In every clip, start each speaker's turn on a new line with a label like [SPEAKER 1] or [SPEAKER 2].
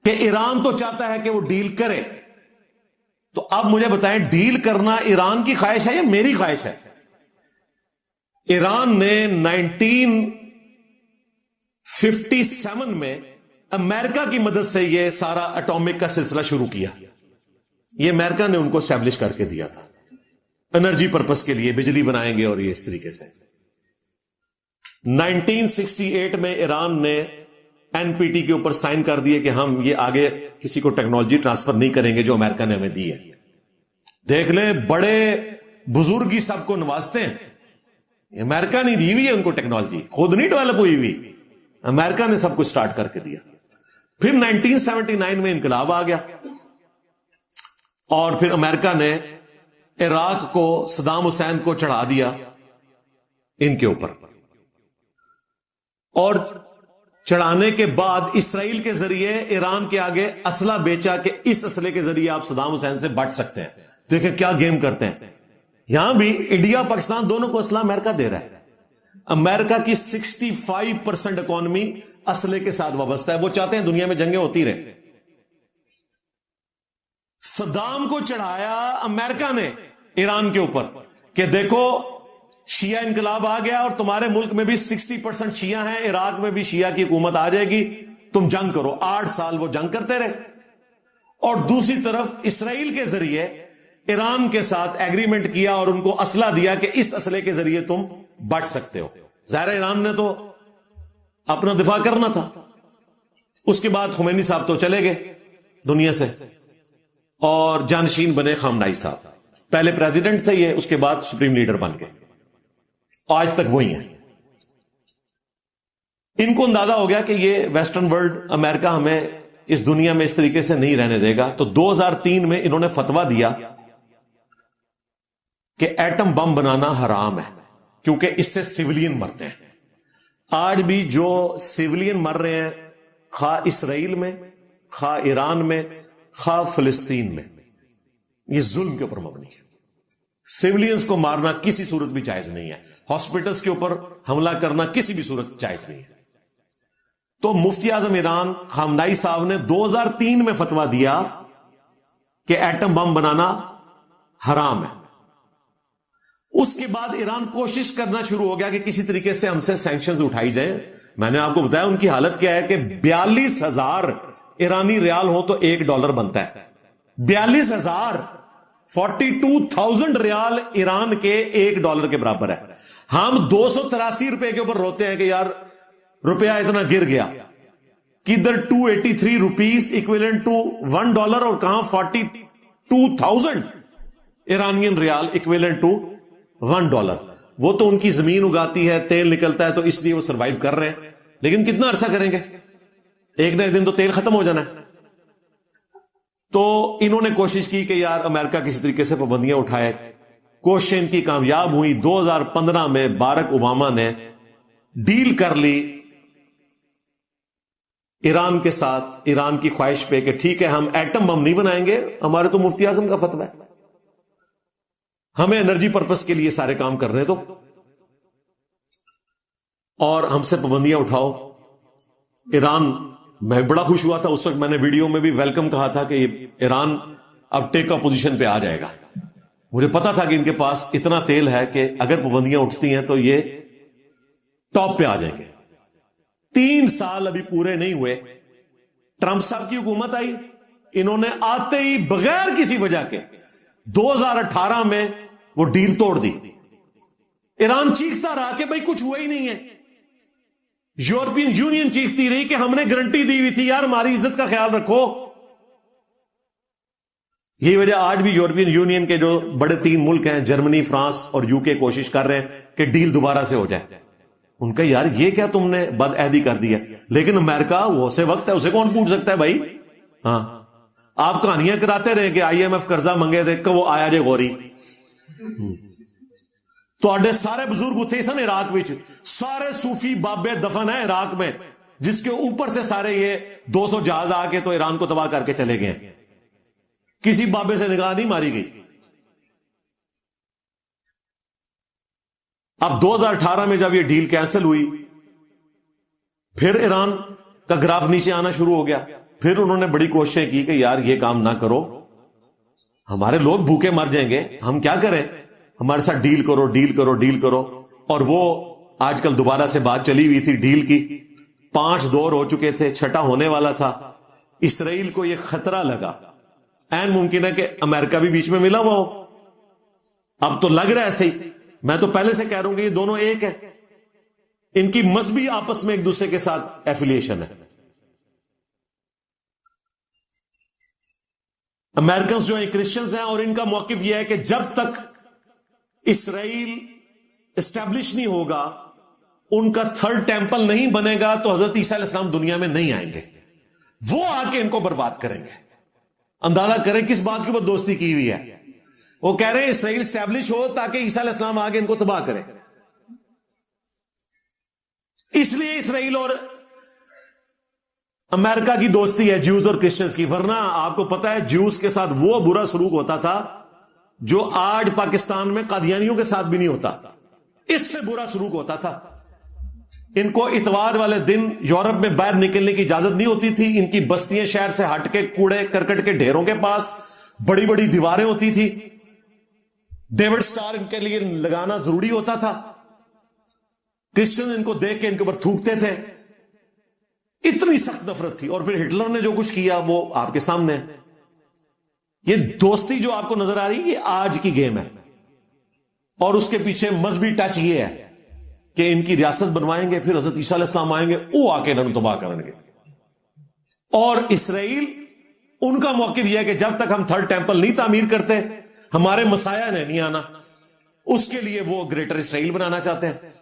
[SPEAKER 1] کہ ایران تو چاہتا ہے کہ وہ ڈیل کرے. تو اب مجھے بتائیں ڈیل کرنا ایران کی خواہش ہے یا میری خواہش ہے؟ ایران نے 1957 میں امریکہ کی مدد سے یہ سارا اٹامک کا سلسلہ شروع کیا. یہ امریکہ نے ان کو اسٹیبلش کر کے دیا تھا انرجی پرپس کے لیے، بجلی بنائیں گے اور یہ اس طریقے سے. 1968 میں ایران نے این پی ٹی کے اوپر سائن کر دیے کہ ہم یہ آگے کسی کو ٹیکنالوجی ٹرانسفر نہیں کریں گے جو امریکہ نے ہمیں دی ہے. دیکھ لیں بڑے بزرگی سب کو نوازتے ہیں. امریکہ نہیں دی ہوئی ہے ان کو ٹیکنالوجی، خود نہیں ڈیولپ ہوئی ہوئی، امریکہ نے سب کچھ سٹارٹ کر کے دیا. پھر 1979 میں انقلاب آ گیا اور پھر امریکہ نے عراق کو صدام حسین کو چڑھا دیا ان کے اوپر، اور چڑھانے کے بعد اسرائیل کے ذریعے ایران کے آگے اسلحہ بیچا کہ اس اسلحے کے ذریعے آپ صدام حسین سے بچ سکتے ہیں. دیکھیں کیا گیم کرتے ہیں. یہاں بھی انڈیا پاکستان دونوں کو اسلحہ امریکہ دے رہا ہے. امریکہ کی 65% اکانومی اسلحے کے ساتھ وابستہ ہے. وہ چاہتے ہیں دنیا میں جنگیں ہوتی رہیں. صدام کو چڑھایا امریکہ نے ایران کے اوپر کہ دیکھو شیعہ انقلاب آ گیا اور تمہارے ملک میں بھی 60% شیعہ ہیں، عراق میں بھی شیعہ کی حکومت آ جائے گی، تم جنگ کرو. 8 سال وہ جنگ کرتے رہے. اور دوسری طرف اسرائیل کے ذریعے ایران کے ساتھ ایگریمنٹ کیا اور ان کو اسلحہ دیا کہ اس اسلحے کے ذریعے تم بچ سکتے ہو. ظاہر ایران نے تو اپنا دفاع کرنا تھا. اس کے بعد خمینی صاحب تو چلے گئے دنیا سے اور جانشین بنے خامنائی صاحب. پہلے پریزیڈنٹ تھے یہ، اس کے بعد سپریم لیڈر بن گئے. آج تک وہی ہیں. ان کو اندازہ ہو گیا کہ یہ ویسٹرن ورلڈ امریکہ ہمیں اس دنیا میں اس طریقے سے نہیں رہنے دے گا. تو 2003 میں انہوں نے فتویٰ دیا کہ ایٹم بم بنانا حرام ہے کیونکہ اس سے سیولین مرتے ہیں. آج بھی جو سیولین مر رہے ہیں خواہ اسرائیل میں، خواہ ایران میں، خواہ فلسطین میں، یہ ظلم کے اوپر مبنی ہے. سیولینز کو مارنا کسی صورت بھی جائز نہیں ہے. ہاسپٹلز کے اوپر حملہ کرنا کسی بھی صورت جائز نہیں ہے. تو مفتی اعظم ایران خامنائی صاحب نے 2003 میں فتویٰ دیا کہ ایٹم بم بنانا حرام ہے. اس کے بعد ایران کوشش کرنا شروع ہو گیا کہ کسی طریقے سے ہم سے سینکشنز اٹھائی جائیں. میں نے آپ کو بتایا ان کی حالت کیا ہے کہ 42,000 ایرانی ریال ہو تو $1 بنتا ہے. 42,000 42,000 ریال ایران کے $1 کے برابر ہے. ہم 283 روپے کے اوپر روتے ہیں کہ یار روپیہ اتنا گر گیا. کدھر 283 روپیز اکویلنٹ ٹو $1 اور کہاں 42,000 ایرانین ریال اکویلنٹ ٹو $1. وہ تو ان کی زمین اگاتی ہے، تیل نکلتا ہے، تو اس لیے وہ سروائیو کر رہے ہیں. لیکن کتنا عرصہ کریں گے؟ ایک نہ ایک دن تو تیل ختم ہو جانا ہے. تو انہوں نے کوشش کی کہ یار امریکہ کسی طریقے سے پابندیاں اٹھائے. کوشش ان کی کامیاب ہوئی. 2015 میں بارک اوباما نے ڈیل کر لی ایران کے ساتھ، ایران کی خواہش پہ کہ ٹھیک ہے ہم ایٹم بم نہیں بنائیں گے، ہمارے تو مفتی اعظم کا فتویٰ ہے، ہمیں انرجی پرپس کے لیے سارے کام کرنے دو اور ہم سے پابندیاں اٹھاؤ. ایران، میں بڑا خوش ہوا تھا اس وقت، میں نے ویڈیو میں بھی ویلکم کہا تھا کہ ایران اب ٹیک اپ پوزیشن پہ آ جائے گا. مجھے پتا تھا کہ ان کے پاس اتنا تیل ہے کہ اگر پابندیاں اٹھتی ہیں تو یہ ٹاپ پہ آ جائیں گے. 3 سال ابھی پورے نہیں ہوئے، ٹرمپ صاحب کی حکومت آئی. انہوں نے آتے ہی بغیر کسی وجہ کے 2018 میں وہ ڈیل توڑ دی. ایران چیختا رہا کہ بھائی کچھ ہوا ہی نہیں ہے. یورپین یونین چیختی رہی کہ ہم نے گارنٹی دی ہوئی تھی یار ہماری عزت کا خیال رکھو. یہی وجہ آج بھی یورپین یونین کے جو بڑے 3 ملک ہیں، جرمنی، فرانس اور یو کے، کوشش کر رہے ہیں کہ ڈیل دوبارہ سے ہو جائے. ان کا یار یہ کیا تم نے بد عہدی کر دی ہے. لیکن امریکہ وہ سے وقت ہے، اسے کون پوچھ سکتا ہے بھائی. ہاں آپ کہانیاں کراتے رہے کہ IMF قرضہ منگے تھے کہ وہ آیا جے غوری. تو سارے بزرگ اتنے سن عراق میں، سارے صوفی بابے دفن ہیں عراق میں، جس کے اوپر سے سارے یہ 200 جہاز آ کے تو ایران کو تباہ کر کے چلے گئے. کسی بابے سے نگاہ نہیں ماری گئی. اب 2018 میں جب یہ ڈیل کینسل ہوئی، پھر ایران کا گراف نیچے آنا شروع ہو گیا. پھر انہوں نے بڑی کوششیں کی کہ یار یہ کام نہ کرو، ہمارے لوگ بھوکے مر جائیں گے، ہم کیا کریں، ہمارے ساتھ ڈیل کرو ڈیل کرو ڈیل کرو. اور وہ آج کل دوبارہ سے بات چلی ہوئی تھی ڈیل کی. 5 دور ہو چکے تھے، 6واں ہونے والا تھا. اسرائیل کو یہ خطرہ لگا، این ممکن ہے کہ امریکہ بھی بیچ میں ملا ہوا ہو. اب تو لگ رہا ہے ایسے ہی. میں تو پہلے سے کہہ رہا ہوں کہ یہ دونوں ایک ہے، ان کی مذہبی آپس میں ایک دوسرے کے ساتھ ایفیلیشن ہے. امریکنز جو ہیں کرسچنز ہیں، اور ان کا موقف یہ ہے کہ جب تک اسرائیل اسٹیبلش نہیں ہوگا، ان کا 3rd ٹیمپل نہیں بنے گا، تو حضرت عیسیٰ علیہ السلام دنیا میں نہیں آئیں گے. وہ آ کے ان کو برباد کریں گے. اندازہ کریں کس بات کے اوپر دوستی کی ہوئی ہے. وہ کہہ رہے ہیں اسرائیل اسٹیبلش ہو تاکہ عیسیٰ علیہ السلام آگے ان کو تباہ کرے. اس لیے اسرائیل اور امریکہ کی دوستی ہے جیوز اور کرسچنز کی. ورنہ آپ کو پتا ہے جیوز کے ساتھ وہ برا سلوک ہوتا تھا جو آج پاکستان میں قادیانیوں کے ساتھ بھی نہیں ہوتا. اس سے برا سلوک ہوتا تھا. ان کو اتوار والے دن یورپ میں باہر نکلنے کی اجازت نہیں ہوتی تھی. ان کی بستیاں شہر سے ہٹ کے کوڑے کرکٹ کے ڈھیروں کے پاس بڑی بڑی دیواریں ہوتی تھی. ڈیوڈ سٹار ان کے لیے لگانا ضروری ہوتا تھا. کرسچن ان کو دیکھ کے ان کے اوپر تھوکتے تھے. اتنی سخت نفرت تھی. اور پھر ہٹلر نے جو کچھ کیا وہ آپ کے سامنے ہے. یہ دوستی جو آپ کو نظر آ رہی یہ آج کی گیم ہے. اور اس کے پیچھے مذہبی ٹچ یہ ہے کہ ان کی ریاست بنوائیں گے، پھر حضرت عیسیٰ علیہ السلام آئیں گے، وہ آ کے انہوں تباہ کریں گے. اور اسرائیل ان کا موقف یہ ہے کہ جب تک ہم 3rd ٹیمپل نہیں تعمیر کرتے، ہمارے مسیح نے نہیں آنا. اس کے لیے وہ گریٹر اسرائیل بنانا چاہتے ہیں.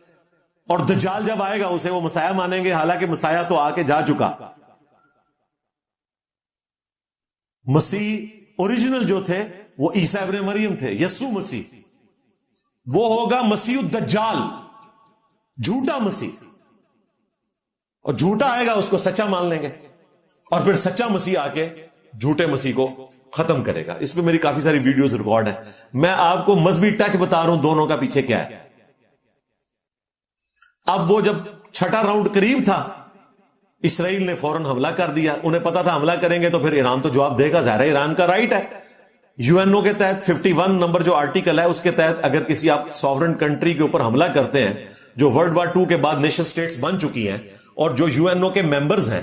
[SPEAKER 1] اور دجال جب آئے گا اسے وہ مسیح مانیں گے، حالانکہ مسیح تو آ کے جا چکا. مسیح اوریجنل جو تھے وہ عیسیٰ ابن مریم تھے، یسوع مسیح. وہ ہوگا مسیح الدجال، جھوٹا مسیح. اور جھوٹا آئے گا اس کو سچا مان لیں گے، اور پھر سچا مسیح آ کے جھوٹے مسیح کو ختم کرے گا. اس پہ میری کافی ساری ویڈیوز ریکارڈ ہیں. میں آپ کو مذہبی ٹچ بتا رہا ہوں دونوں کا پیچھے کیا ہے. اب وہ جب 6واں راؤنڈ قریب تھا، اسرائیل نے فوراً حملہ کر دیا. انہیں پتا تھا حملہ کریں گے تو پھر ایران تو جواب دے گا، ظاہر ہے ایران کا رائٹ ہے. UN کے تحت 51 نمبر جو آرٹیکل ہے اس کے تحت اگر کسی آپ سوورن کنٹری کے اوپر حملہ کرتے ہیں جو ورلڈ وار 2 کے بعد نیشن سٹیٹس بن چکی ہیں، اور جو UN کے ممبرز ہیں،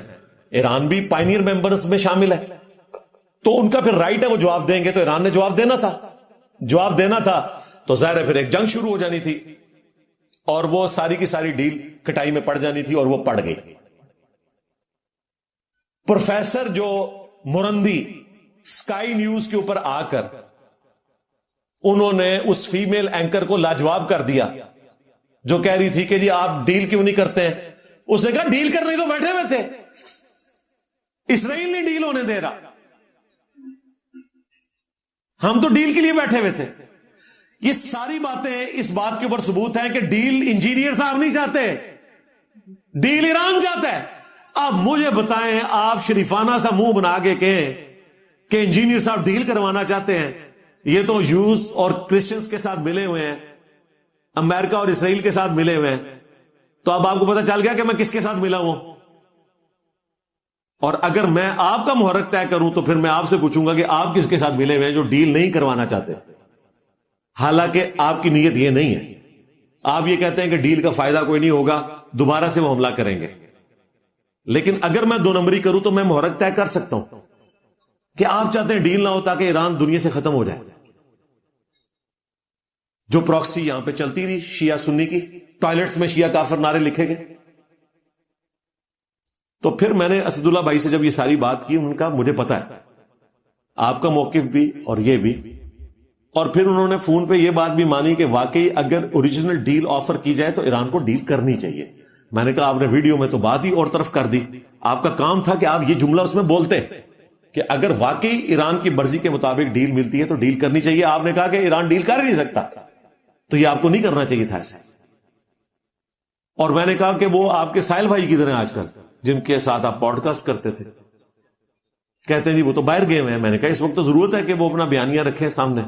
[SPEAKER 1] ایران بھی پائنیئر ممبرز میں شامل ہے، تو ان کا پھر رائٹ ہے وہ جواب دیں گے. تو ایران نے جواب دینا تھا تو ظاہر ہے پھر ایک جنگ شروع ہو جانی تھی، اور وہ ساری کی ساری ڈیل کٹائی میں پڑ جانی تھی، اور وہ پڑ گئی. پروفیسر جو مرندی سکائی نیوز کے اوپر آ کر انہوں نے اس فیمیل اینکر کو لاجواب کر دیا جو کہہ رہی تھی کہ جی آپ ڈیل کیوں نہیں کرتے ہیں. اس نے کہا ڈیل کرنے تو بیٹھے ہوئے تھے، اسرائیل نہیں ڈیل ہونے دے رہا، ہم تو ڈیل کے لیے بیٹھے ہوئے تھے. یہ ساری باتیں اس بات کے اوپر ثبوت ہیں کہ ڈیل انجینئر صاحب نہیں چاہتے، ڈیل ایران چاہتا ہے. اب مجھے بتائیں، آپ شریفانہ سا منہ بنا کے کہیں کہ انجینئر صاحب ڈیل کروانا چاہتے ہیں. یہ تو یوز اور کرسچنز کے ساتھ ملے ہوئے ہیں، امریکہ اور اسرائیل کے ساتھ ملے ہوئے ہیں. تو اب آپ کو پتا چل گیا کہ میں کس کے ساتھ ملا ہوں. اور اگر میں آپ کا محرک طے کروں تو پھر میں آپ سے پوچھوں گا کہ آپ کس کے ساتھ ملے ہوئے ہیں جو ڈیل نہیں کروانا چاہتے. حالانکہ آپ کی نیت یہ نہیں ہے. آپ یہ کہتے ہیں کہ ڈیل کا فائدہ کوئی نہیں ہوگا، دوبارہ سے وہ حملہ کریں گے. لیکن اگر میں 2 نمبری کروں تو میں محرک طے کر سکتا ہوں کہ آپ چاہتے ہیں ڈیل نہ ہو تاکہ ایران دنیا سے ختم ہو جائے. جو پراکسی یہاں پہ چلتی رہی شیعہ سنی کی، ٹوائلٹس میں شیعہ کافر نعرے لکھے گئے. تو پھر میں نے اسد اللہ بھائی سے جب یہ ساری بات کی، ان کا مجھے پتا ہے آپ کا موقف بھی اور یہ بھی. اور پھر انہوں نے فون پہ یہ بات بھی مانی کہ واقعی اگر اوریجنل ڈیل آفر کی جائے تو ایران کو ڈیل کرنی چاہیے. میں نے کہا آپ نے ویڈیو میں تو بات ہی اور طرف کر دی. آپ کا کام تھا کہ آپ یہ جملہ اس میں بولتے کہ اگر واقعی ایران کی مرضی کے مطابق ڈیل ملتی ہے تو ڈیل کرنی چاہیے. آپ نے کہا کہ ایران ڈیل کر ہی نہیں سکتا، تو یہ آپ کو نہیں کرنا چاہیے تھا ایسے. اور میں نے کہا کہ وہ آپ کے سائل بھائی کی طرح آج کل جن کے ساتھ آپ پوڈ کاسٹ کرتے تھے، کہتے ہیں جی وہ تو باہر گئے ہوئے ہیں. میں نے کہا اس وقت تو ضرورت ہے کہ وہ اپنا بیانیہ رکھیں سامنے.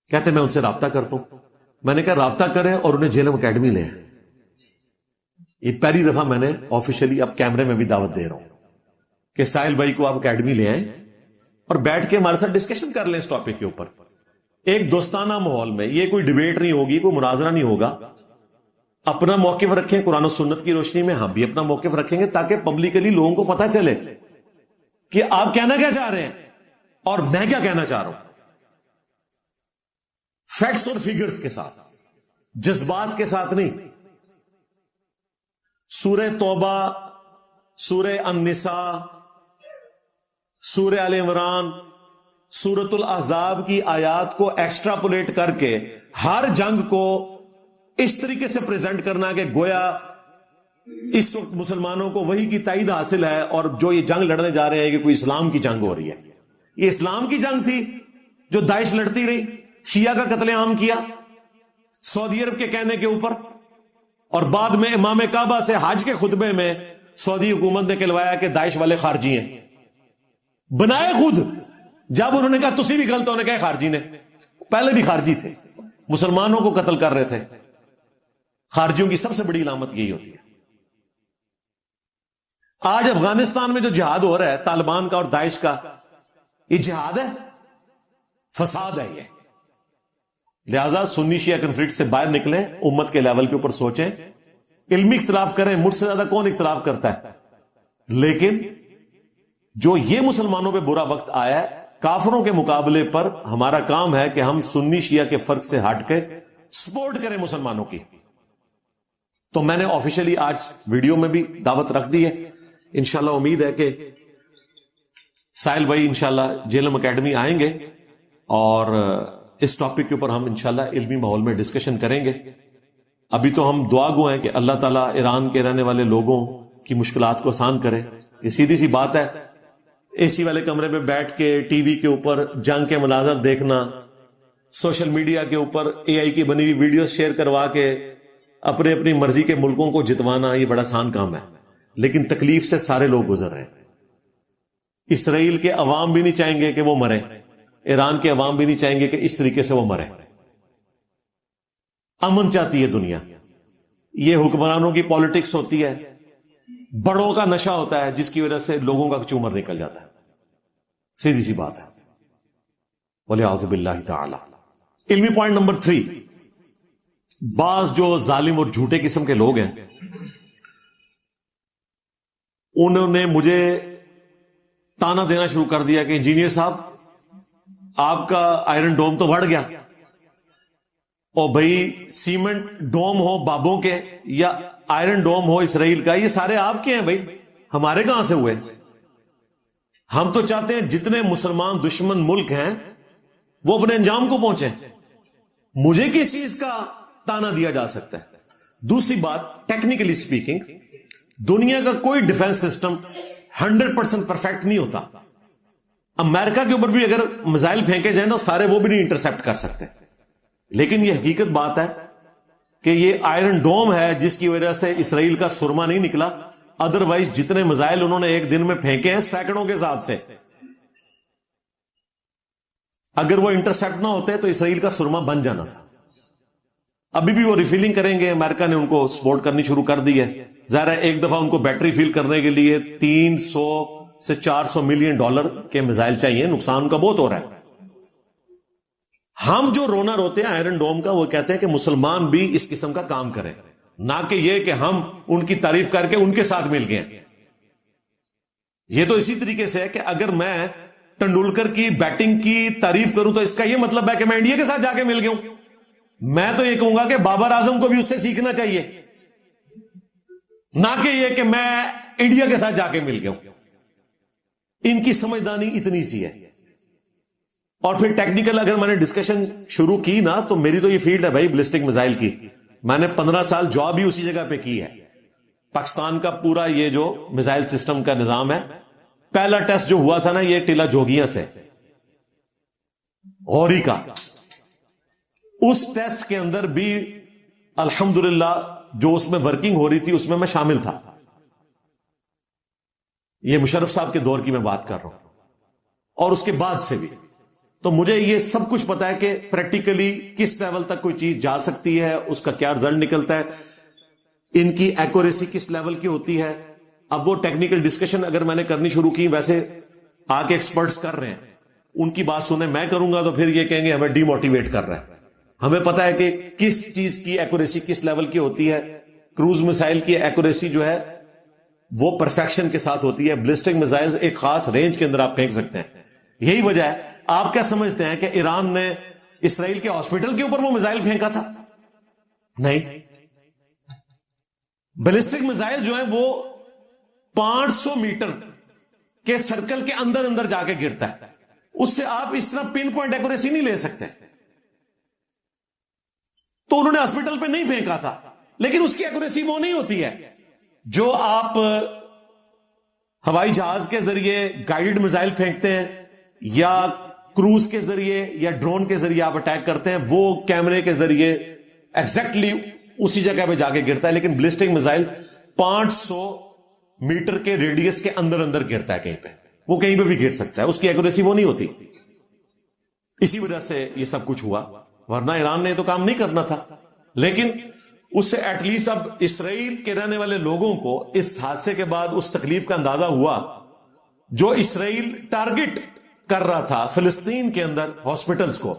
[SPEAKER 1] کہتے ہیں میں ان سے رابطہ کرتا ہوں. میں نے کہا رابطہ کریں اور انہیں جیلم اکیڈمی لیں. یہ پہلی دفعہ میں نے آفیشلی اب کیمرے میں بھی دعوت دے رہا ہوں. کہ ساحل بھائی کو آپ اکیڈمی لے آئیں اور بیٹھ کے ہمارے ساتھ ڈسکشن کر لیں اس ٹاپک کے اوپر، ایک دوستانہ ماحول میں. یہ کوئی ڈیبیٹ نہیں ہوگی، کوئی مناظرہ نہیں ہوگا. اپنا موقف رکھیں قرآن و سنت کی روشنی میں، ہم بھی اپنا موقف رکھیں گے تاکہ پبلکلی لوگوں کو پتا چلے کہ آپ کہنا کیا چاہ رہے ہیں اور میں کیا کہنا چاہ رہا ہوں. فیکٹس اور فگرز کے ساتھ، جذبات کے ساتھ نہیں. سورہ توبہ، سورہ النساء، سورہ آل عمران، سورۃ الاحزاب کی آیات کو ایکسٹراپولیٹ کر کے ہر جنگ کو اس طریقے سے پریزنٹ کرنا کہ گویا اس وقت مسلمانوں کو وہی کی تائید حاصل ہے اور جو یہ جنگ لڑنے جا رہے ہیں کہ کوئی اسلام کی جنگ ہو رہی ہے. یہ اسلام کی جنگ تھی جو داعش لڑتی رہی، شیعہ کا قتل عام کیا سعودی عرب کے کہنے کے اوپر، اور بعد میں امام کعبہ سے حج کے خطبے میں سعودی حکومت نے کہلوایا کہ داعش والے خارجی ہیں. بنائے خود. جب انہوں نے کہا تسی بھی غلط، ہونے کہا خارجی نے، پہلے بھی خارجی تھے، مسلمانوں کو قتل کر رہے تھے. خارجیوں کی سب سے بڑی علامت یہی ہوتی ہے. آج افغانستان میں جو جہاد ہو رہا ہے طالبان کا اور داعش کا، یہ جہاد ہے، فساد ہے یہ. لہذا سنی شیعہ کنفلکٹ سے باہر نکلیں، امت کے لیول کے اوپر سوچیں، علمی اختلاف کریں. مجھ سے زیادہ کون اختلاف کرتا ہے؟ لیکن جو یہ مسلمانوں پہ برا وقت آیا ہے، کافروں کے مقابلے پر ہمارا کام ہے کہ ہم سنی شیعہ کے فرق سے ہٹ کے سپورٹ کریں مسلمانوں کی. تو میں نے آفیشلی آج ویڈیو میں بھی دعوت رکھ دی ہے. انشاءاللہ امید ہے کہ ساحل بھائی انشاءاللہ جیلم اکیڈمی آئیں گے اور اس ٹاپک کے اوپر ہم انشاءاللہ علمی ماحول میں ڈسکشن کریں گے. ابھی تو ہم دعا گو ہیں کہ اللہ تعالیٰ ایران کے رہنے والے لوگوں کی مشکلات کو آسان کرے. یہ سیدھی سی بات ہے. اے سی والے کمرے میں بیٹھ کے ٹی وی کے اوپر جنگ کے مناظر دیکھنا، سوشل میڈیا کے اوپر اے آئی کی بنی ہوئی ویڈیو شیئر کروا کے اپنے اپنی مرضی کے ملکوں کو جتوانا، یہ بڑا آسان کام ہے. لیکن تکلیف سے سارے لوگ گزر رہے ہیں. اسرائیل کے عوام بھی نہیں چاہیں گے کہ وہ مرے، ایران کے عوام بھی نہیں چاہیں گے کہ اس طریقے سے وہ مرے. امن چاہتی ہے دنیا. یہ حکمرانوں کی پالیٹکس ہوتی ہے، بڑوں کا نشہ ہوتا ہے جس کی وجہ سے لوگوں کا چومر نکل جاتا ہے. سیدھی سی بات ہے. وَلِعَوْذُ بِاللَّهِ تَعَالَى. علمی پوائنٹ نمبر 3، بعض جو ظالم اور جھوٹے قسم کے لوگ ہیں انہوں نے مجھے تانا دینا شروع کر دیا کہ انجینئر صاحب آپ کا آئرن ڈوم تو بڑھ گیا، اور بھائی سیمنٹ ڈوم ہو بابوں کے یا آئرن ڈوم ہو اسرائیل کا، یہ سارے آپ کے ہیں بھائی، ہمارے کہاں سے ہوئے؟ ہم تو چاہتے ہیں جتنے مسلمان دشمن ملک ہیں وہ اپنے انجام کو پہنچیں. مجھے کس چیز کا تانا دیا جا سکتا ہے؟ دوسری بات، ٹیکنیکلی سپیکنگ دنیا کا کوئی ڈیفنس سسٹم 100% پرفیکٹ نہیں ہوتا. امریکہ کے اوپر بھی اگر میزائل پھینکے جائیں نا سارے وہ بھی نہیں انٹرسپٹ کر سکتے. لیکن یہ حقیقت بات ہے کہ یہ آئرن ڈوم ہے جس کی وجہ سے اسرائیل کا سرما نہیں نکلا. ادروائز جتنے میزائل انہوں نے ایک دن میں پھینکے ہیں سینکڑوں کے حساب سے، اگر وہ انٹرسپٹ نہ ہوتے تو اسرائیل کا سرما بن جانا تھا. ابھی بھی وہ ریفیلنگ کریں گے. امریکہ نے ان کو سپورٹ کرنی شروع کر دی ہے. ظاہر ہے ایک دفعہ ان کو بیٹری فیل کرنے کے لیے 300 سے 400 ملین ڈالر کے میزائل چاہیے. نقصان کا بہت ہو رہا ہے. ہم جو رونا روتے ہیں آئرن ڈوم کا، وہ کہتے ہیں کہ مسلمان بھی اس قسم کا کام کریں، نہ کہ یہ کہ ہم ان کی تعریف کر کے ان کے ساتھ مل گئے. یہ تو اسی طریقے سے ہے کہ اگر میں ٹنڈولکر کی بیٹنگ کی تعریف کروں تو اس کا یہ مطلب ہے کہ میں انڈیا کے ساتھ جا کے مل گیا ہوں. میں تو یہ کہوں گا کہ بابر اعظم کو بھی اس سے سیکھنا چاہیے، نہ کہ یہ کہ میں انڈیا کے ساتھ جا کے مل گیا ہوں. ان کی سمجھدانی اتنی سی ہے. اور پھر ٹیکنیکل اگر میں نے ڈسکشن شروع کی نا تو میری تو یہ فیلڈ ہے بھائی بلسٹک میزائل کی. میں نے 15 سال جاب بھی اسی جگہ پہ کی ہے. پاکستان کا پورا یہ جو میزائل سسٹم کا نظام ہے، پہلا ٹیسٹ جو ہوا تھا نا یہ ٹیلا جوگیاں سے غوری کا، اس ٹیسٹ کے اندر بھی الحمدللہ جو اس میں ورکنگ ہو رہی تھی اس میں میں شامل تھا. یہ مشرف صاحب کے دور کی میں بات کر رہا ہوں، اور اس کے بعد سے بھی. تو مجھے یہ سب کچھ پتا ہے کہ پریکٹیکلی کس لیول تک کوئی چیز جا سکتی ہے، اس کا کیا رزلٹ نکلتا ہے، ان کی ایکوریسی کس لیول کی ہوتی ہے. اب وہ ٹیکنیکل ڈسکشن اگر میں نے کرنی شروع کی، ویسے آ کے ایکسپرٹس کر رہے ہیں، ان کی بات سنیں میں کروں گا تو پھر یہ کہیں گے ہمیں ڈی موٹیویٹ کر رہا ہے. ہمیں پتا ہے کہ کس چیز کی ایکوریسی کس لیول کی ہوتی ہے. کروز میسائل کی ایکوریسی جو ہے وہ پرفیکشن کے ساتھ ہوتی ہے. بلسٹک میزائل ایک خاص رینج کے اندر آپ پھینک سکتے ہیں. یہی وجہ ہے. آپ کیا سمجھتے ہیں کہ ایران نے اسرائیل کے ہاسپٹل کے اوپر وہ میزائل پھینکا تھا؟ نہیں. بلسٹک میزائل جو ہے وہ 500 میٹر کے سرکل کے اندر اندر جا کے گرتا ہے. اس سے آپ اس طرح پن پوائنٹ ایکوریسی نہیں لے سکتے. تو انہوں نے ہاسپٹل پہ نہیں پھینکا تھا، لیکن اس کی ایکوریسی وہ نہیں ہوتی ہے جو آپ ہوائی جہاز کے ذریعے گائیڈڈ میزائل پھینکتے ہیں یا کروز کے ذریعے یا ڈرون کے ذریعے آپ اٹیک کرتے ہیں. وہ کیمرے کے ذریعے ایگزیکٹلی اسی جگہ پہ جا کے گرتا ہے. لیکن بلسٹک میزائل 500 میٹر کے ریڈیس کے اندر اندر گرتا ہے کہیں پہ. وہ کہیں پہ بھی گر سکتا ہے. اس کی ایکوریسی وہ نہیں ہوتی. اسی وجہ سے یہ سب کچھ ہوا، ورنہ ایران نے تو کام نہیں کرنا تھا. لیکن اس سے ایٹ لیسٹ اب اسرائیل کے رہنے والے لوگوں کو اس حادثے کے بعد اس تکلیف کا اندازہ ہوا جو اسرائیل ٹارگٹ کر رہا تھا فلسطین کے اندر ہاسپٹلز کو.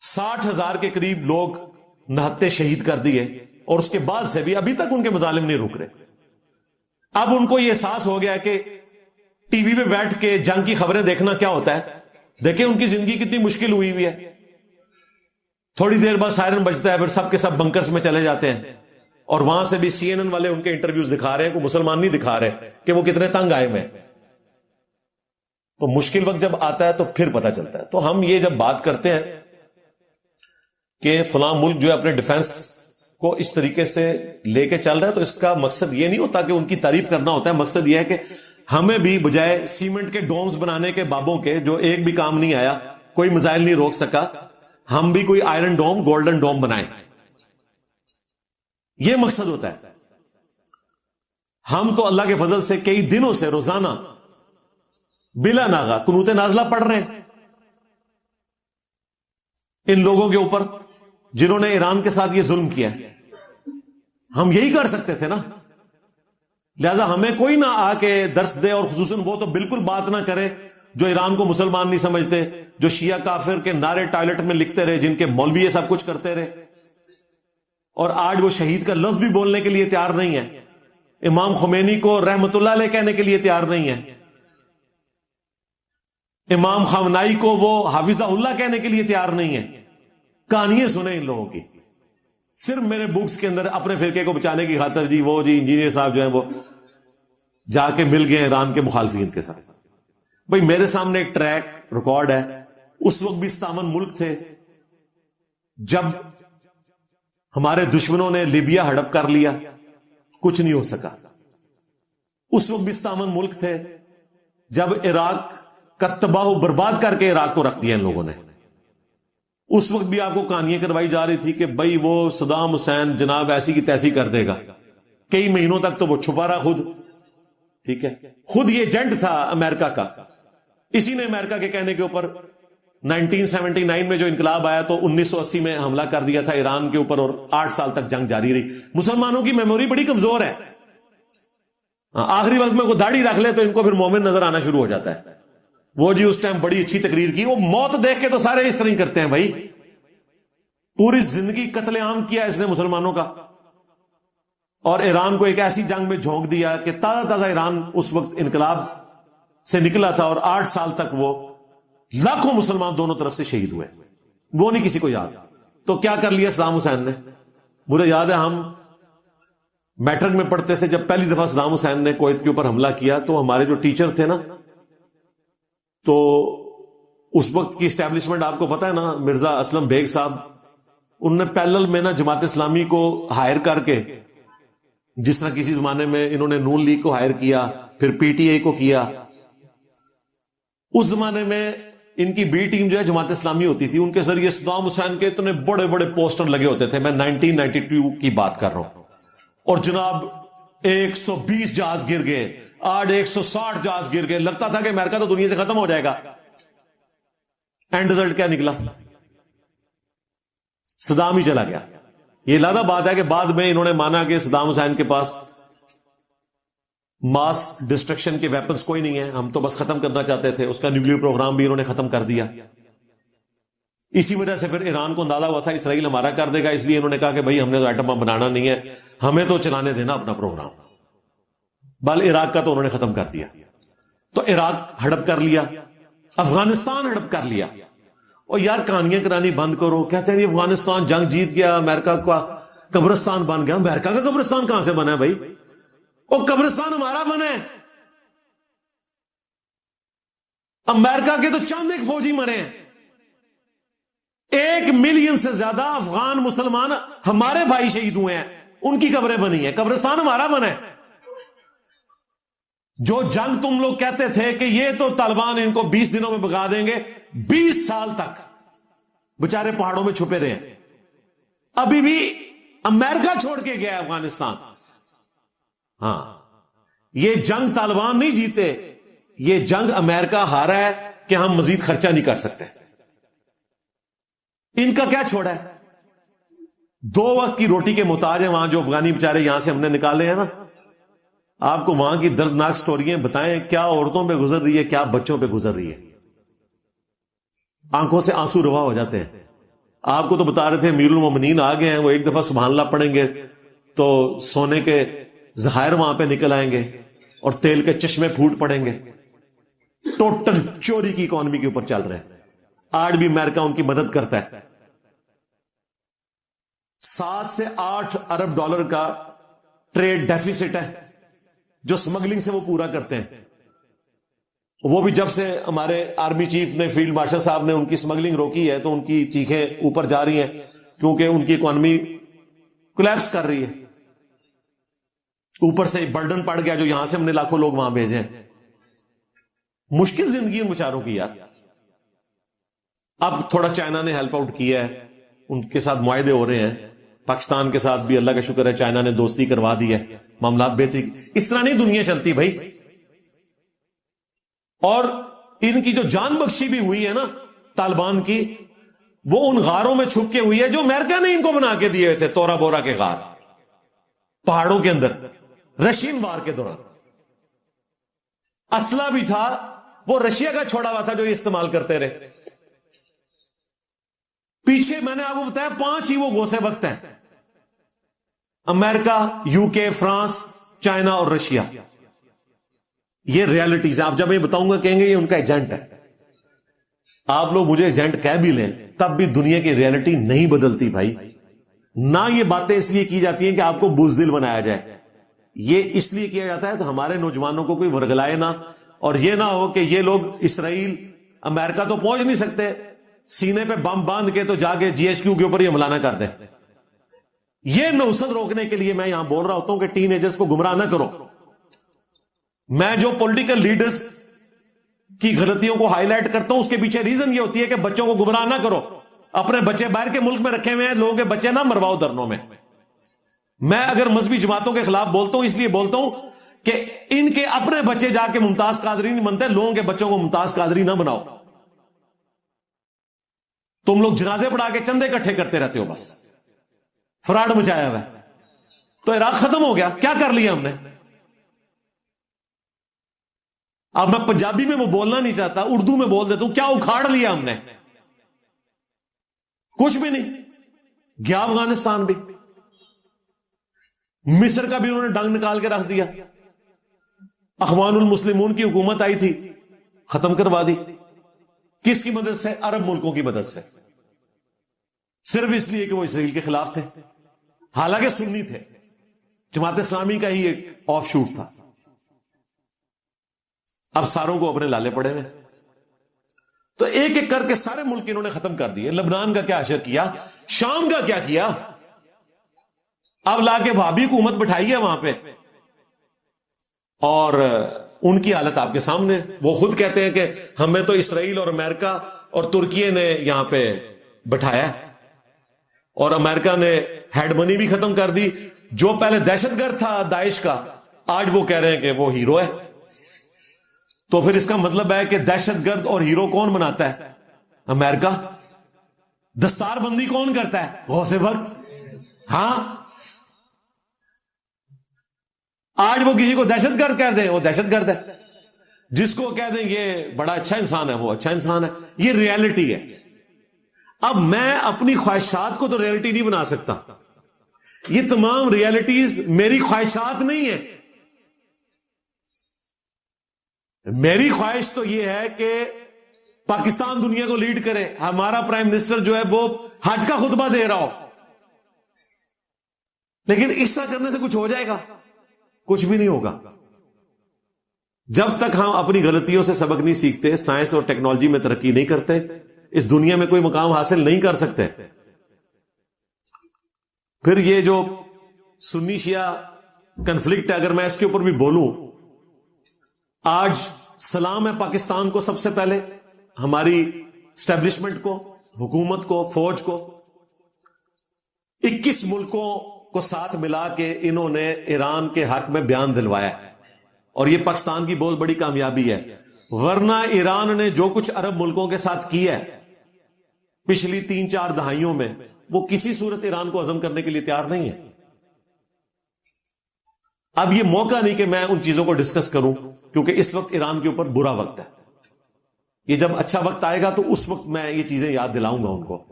[SPEAKER 1] 60,000 کے قریب لوگ نہتے شہید کر دیے، اور اس کے بعد سے بھی ابھی تک ان کے مظالم نہیں رک رہے. اب ان کو یہ احساس ہو گیا کہ ٹی وی پہ بیٹھ کے جنگ کی خبریں دیکھنا کیا ہوتا ہے. دیکھیں ان کی زندگی کتنی مشکل ہوئی ہوئی ہے. تھوڑی دیر بعد سائرن بجتا ہے، پھر سب کے سب بنکرز میں چلے جاتے ہیں، اور وہاں سے بھی سی این این والے ان کے انٹرویوز دکھا رہے ہیں، کوئی مسلمان نہیں دکھا رہے کہ وہ کتنے تنگ آئے ہوئے. تو مشکل وقت جب آتا ہے تو پھر پتہ چلتا ہے. تو ہم یہ جب بات کرتے ہیں کہ فلاں ملک جو ہے اپنے ڈیفنس کو اس طریقے سے لے کے چل رہا ہے، تو اس کا مقصد یہ نہیں ہوتا کہ ان کی تعریف کرنا ہوتا ہے. مقصد یہ ہے کہ ہمیں بھی بجائے سیمنٹ کے ڈومز بنانے کے بابوں کے جو ایک بھی کام نہیں آیا، کوئی میزائل نہیں روک سکا، ہم بھی کوئی آئرن ڈوم، گولڈن ڈوم بنائیں. یہ مقصد ہوتا ہے. ہم تو اللہ کے فضل سے کئی دنوں سے روزانہ بلا ناغہ قنوت نازلہ پڑھ رہے ہیں ان لوگوں کے اوپر جنہوں نے ایران کے ساتھ یہ ظلم کیا. ہم یہی کر سکتے تھے نا. لہذا ہمیں کوئی نہ آ کے درس دے، اور خصوصاً وہ تو بالکل بات نہ کرے جو ایران کو مسلمان نہیں سمجھتے، جو شیعہ کافر کے نعرے ٹوائلٹ میں لکھتے رہے، جن کے مولوی یہ سب کچھ کرتے رہے، اور آج وہ شہید کا لفظ بھی بولنے کے لیے تیار نہیں ہے. امام خمینی کو رحمت اللہ علیہ کہنے کے لیے تیار نہیں ہے. امام خامنائی کو وہ حافظہ اللہ کہنے کے لیے تیار نہیں ہے. کہانیاں سنیں ان لوگوں کی، صرف میرے بکس کے اندر اپنے فرقے کو بچانے کی خاطر جی وہ جی انجینئر صاحب جو ہیں وہ جا کے مل گئے ایران کے مخالفین کے ساتھ. بھئی میرے سامنے ایک ٹریک ریکارڈ ہے. اس وقت بھی 57 ملک تھے جب ہمارے دشمنوں نے لیبیا ہڑپ کر لیا، کچھ نہیں ہو سکا. اس وقت بھی 57 ملک تھے جب عراق کا تباہ و برباد کر کے عراق کو رکھ دیا ان لوگوں نے. اس وقت بھی آپ کو کہانیاں کروائی جا رہی تھی کہ بھئی وہ صدام حسین جناب ایسی کی تیسی کر دے گا. کئی مہینوں تک تو وہ چھپا رہا خود. ٹھیک ہے، خود یہ ایجنٹ تھا امریکہ کا. اسی نے امریکہ کے کہنے کے اوپر 1979 میں جو انقلاب آیا تو 1980 میں حملہ کر دیا تھا ایران کے اوپر، اور 8 سال تک جنگ جاری رہی. مسلمانوں کی میموری بڑی کمزور ہے. آخری وقت میں کوئی داڑھی رکھ لے تو ان کو پھر مومن نظر آنا شروع ہو جاتا ہے. وہ جی اس ٹائم بڑی اچھی تقریر کی. وہ موت دیکھ کے تو سارے اس طرح ہی کرتے ہیں. بھائی پوری زندگی قتل عام کیا اس نے مسلمانوں کا، اور ایران کو ایک ایسی جنگ میں جھونک دیا کہ تازہ تازہ ایران اس وقت انقلاب سے نکلا تھا، اور 8 سال تک وہ لاکھوں مسلمان دونوں طرف سے شہید ہوئے. وہ نہیں کسی کو یاد. تو کیا کر لیا صدام حسین نے؟ مجھے یاد ہے ہم میٹرک میں پڑھتے تھے، جب پہلی دفعہ صدام حسین نے کویت کے اوپر حملہ کیا تو ہمارے جو ٹیچر تھے نا، تو اس وقت کی اسٹیبلشمنٹ آپ کو پتا ہے نا، مرزا اسلم بیگ صاحب، انہوں نے پیرلل میں نا جماعت اسلامی کو ہائر کر کے، جس طرح کسی زمانے میں انہوں نے نون لیگ کو ہائر کیا، پھر پی ٹی آئی کو کیا. اس زمانے میں ان کی بی ٹیم جو ہے جماعت اسلامی ہوتی تھی، ان کے ذریعے صدام حسین کے اتنے بڑے بڑے پوسٹر لگے ہوتے تھے. میں 1992 کی بات کر رہا ہوں. اور جناب 120 جہاز گر گئے، آج 160 جہاز گر گئے. لگتا تھا کہ امریکہ تو دنیا سے ختم ہو جائے گا. اینڈ رزلٹ کیا نکلا؟ صدام ہی چلا گیا. یہ لادہ بات ہے کہ بعد میں انہوں نے مانا کہ صدام حسین کے پاس ماس ڈسٹرکشن کے ویپنز کوئی نہیں ہے, ہم تو بس ختم کرنا چاہتے تھے, اس کا نیوکلیر پروگرام بھی انہوں نے ختم کر دیا. اسی وجہ سے پھر ایران کو اندازہ ہوا تھا اسرائیل ہمارا کر دے گا, اس لیے انہوں نے کہا کہ بھائی ہم نے تو ایٹم بم بنانا نہیں ہے, ہمیں تو چلانے دینا اپنا پروگرام. بل عراق کا تو انہوں نے ختم کر دیا. تو عراق ہڑپ کر لیا, افغانستان ہڑپ کر لیا. اور یار کہانیاں کرانی بند کرو. کہتے ہیں افغانستان جنگ جیت گیا, امریکہ کا قبرستان بن گیا. امریکہ کا قبرستان کہاں سے بنا ہے بھائی؟ وہ قبرستان ہمارا بنا ہے. امریکہ کے تو چند ایک فوجی مرے ہیں, 1 ملین سے زیادہ افغان مسلمان ہمارے بھائی شہید ہوئے ہیں, ان کی قبریں بنی ہیں. قبرستان ہمارا بنا ہے. جو جنگ تم لوگ کہتے تھے کہ یہ تو طالبان ان کو 20 دنوں میں بگا دیں گے, 20 سال تک بےچارے پہاڑوں میں چھپے رہے ہیں. ابھی بھی امریکہ چھوڑ کے گیا افغانستان. ہاں, یہ جنگ طالبان نہیں جیتے, یہ جنگ امریکہ ہارا ہے کہ ہم مزید خرچہ نہیں کر سکتے. ان کا کیا چھوڑا ہے؟ 2 وقت کی روٹی کے محتاج ہیں وہاں جو افغانی بیچارے یہاں سے ہم نے نکالے ہیں نا. آپ کو وہاں کی دردناک سٹوریاں بتائیں, کیا عورتوں پہ گزر رہی ہے, کیا بچوں پہ گزر رہی ہے. آنکھوں سے آنسو روا ہو جاتے ہیں. آپ کو تو بتا رہے تھے امیر المومنین آ گئے ہیں, وہ ایک دفعہ سبحان اللہ پڑھیں گے تو سونے کے ذخائر وہاں پہ نکل آئیں گے اور تیل کے چشمے پھوٹ پڑیں گے. ٹوٹل چوری کی اکانومی کے اوپر چل رہے ہیں. آج بھی امریکہ ان کی مدد کرتا ہے. 7 سے 8 ارب ڈالر کا ٹریڈ ڈیفیسٹ ہے جو سمگلنگ سے وہ پورا کرتے ہیں. وہ بھی جب سے ہمارے آرمی چیف نے, فیلڈ مارشل صاحب نے ان کی سمگلنگ روکی ہے تو ان کی چیخیں اوپر جا رہی ہیں, کیونکہ ان کی اکانومی کولیپس کر رہی ہے. اوپر سے برڈن پڑ گیا جو یہاں سے ہم نے لاکھوں لوگ وہاں بھیجے ہیں. مشکل زندگی ان بیچاروں کی یار. اب تھوڑا چائنا نے ہیلپ آؤٹ کیا ہے, ان کے ساتھ معاہدے ہو رہے ہیں. پاکستان کے ساتھ بھی اللہ کا شکر ہے چائنا نے دوستی کروا دی ہے, معاملات بہتری. اس طرح نہیں دنیا چلتی بھائی. اور ان کی جو جان بخشی بھی ہوئی ہے نا طالبان کی, وہ ان غاروں میں چھپ کے ہوئی ہے جو امریکہ نے ان کو بنا کے دیے تھے. تورا بورا کے غار پہاڑوں کے اندر رشین وار کے دوران. اسلحہ بھی تھا وہ رشیا کا چھوڑا ہوا تھا جو یہ استعمال کرتے رہے. پیچھے میں نے آپ کو بتایا 5 ہی وہ گوسے وقت ہیں, امریکہ, UK, فرانس, چائنا اور رشیا. یہ ریالٹیز. آپ جب یہ بتاؤں گا کہیں گے یہ ان کا ایجنٹ ہے. آپ لوگ مجھے ایجنٹ کہہ بھی لیں تب بھی دنیا کی ریالٹی نہیں بدلتی بھائی. نہ یہ باتیں اس لیے کی جاتی ہیں کہ آپ کو بزدل بنایا جائے, یہ اس لیے کیا جاتا ہے تو ہمارے نوجوانوں کو کوئی ورگلائے نہ, اور یہ نہ ہو کہ یہ لوگ اسرائیل امریکہ تو پہنچ نہیں سکتے, سینے پہ بم باندھ کے تو جا کے GHQ کے اوپر یہ حملہ نہ کر دیں. یہ نوسط روکنے کے لیے میں یہاں بول رہا ہوتا ہوں کہ ٹین ایجرز کو گمراہ نہ کرو. میں جو پولیٹیکل لیڈرز کی غلطیوں کو ہائی لائٹ کرتا ہوں اس کے پیچھے ریزن یہ ہوتی ہے کہ بچوں کو گمراہ نہ کرو. اپنے بچے باہر کے ملک میں رکھے ہوئے ہیں, لوگوں کے بچے نہ مرواؤ دھرنوں میں. میں اگر مذہبی جماعتوں کے خلاف بولتا ہوں اس لیے بولتا ہوں کہ ان کے اپنے بچے جا کے ممتاز قادری نہیں بنتے, لوگوں کے بچوں کو ممتاز قادری نہ بناؤ. تم لوگ جنازے پڑھا کے چندے اکٹھے کرتے رہتے ہو, بس فراڈ مچایا ہوا ہے. تو عراق ختم ہو گیا, کیا کر لیا ہم نے؟ اب میں پنجابی میں وہ بولنا نہیں چاہتا, اردو میں بول دیتا ہوں, کیا اکھاڑ لیا ہم نے؟ کچھ بھی نہیں. گیا افغانستان بھی, مصر کا بھی انہوں نے ڈنگ نکال کے رکھ دیا. اخوان المسلمون کی حکومت آئی تھی, ختم کروا دی. کس کی مدد سے؟ عرب ملکوں کی مدد سے, صرف اس لیے کہ وہ اسرائیل کے خلاف تھے, حالانکہ سنی تھے. جماعت اسلامی کا ہی ایک آف شوٹ تھا. اب ساروں کو اپنے لالے پڑے ہوئے. تو ایک ایک کر کے سارے ملک انہوں نے ختم کر دیے. لبنان کا کیا اشر کیا, شام کا کیا کیا. اب لا کے وہابی حکومت بٹھائی ہے وہاں پہ, اور ان کی حالت آپ کے سامنے. وہ خود کہتے ہیں کہ ہمیں تو اسرائیل اور امریکہ اور ترکی نے یہاں پہ بٹھایا, اور امریکہ نے ہیڈ منی بھی ختم کر دی. جو پہلے دہشت گرد تھا داعش کا, آج وہ کہہ رہے ہیں کہ وہ ہیرو ہے. تو پھر اس کا مطلب ہے کہ دہشت گرد اور ہیرو کون بناتا ہے؟ امریکہ. دستار بندی کون کرتا ہے؟ غوث وقت. ہاں, آج وہ کسی کو دہشت گرد کہہ دیں وہ دہشت گرد ہے، جس کو کہہ دیں یہ بڑا اچھا انسان ہے وہ اچھا انسان ہے. یہ ریالٹی ہے. اب میں اپنی خواہشات کو تو ریالٹی نہیں بنا سکتا. یہ تمام ریالٹیز میری خواہشات نہیں ہیں. میری خواہش تو یہ ہے کہ پاکستان دنیا کو لیڈ کرے، ہمارا پرائم منسٹر جو ہے وہ حج کا خطبہ دے رہا ہو. لیکن اس طرح کرنے سے کچھ ہو جائے گا؟ کچھ بھی نہیں ہوگا. جب تک ہم اپنی غلطیوں سے سبق نہیں سیکھتے، سائنس اور ٹیکنالوجی میں ترقی نہیں کرتے، اس دنیا میں کوئی مقام حاصل نہیں کر سکتے. پھر یہ جو سنی شیعہ کنفلکٹ ہے، اگر میں اس کے اوپر بھی بولوں، آج سلام ہے پاکستان کو، سب سے پہلے ہماری اسٹیبلشمنٹ کو، حکومت کو، فوج کو. 21 ملکوں کو ساتھ ملا کے انہوں نے ایران کے حق میں بیان دلوایا ہے، اور یہ پاکستان کی بہت بڑی کامیابی ہے. ورنہ ایران نے جو کچھ عرب ملکوں کے ساتھ کیا ہے پچھلی 3-4 دہائیوں میں، وہ کسی صورت ایران کو ہضم کرنے کے لیے تیار نہیں ہے. اب یہ موقع نہیں کہ میں ان چیزوں کو ڈسکس کروں، کیونکہ اس وقت ایران کے اوپر برا وقت ہے. یہ جب اچھا وقت آئے گا تو اس وقت میں یہ چیزیں یاد دلاؤں گا ان کو.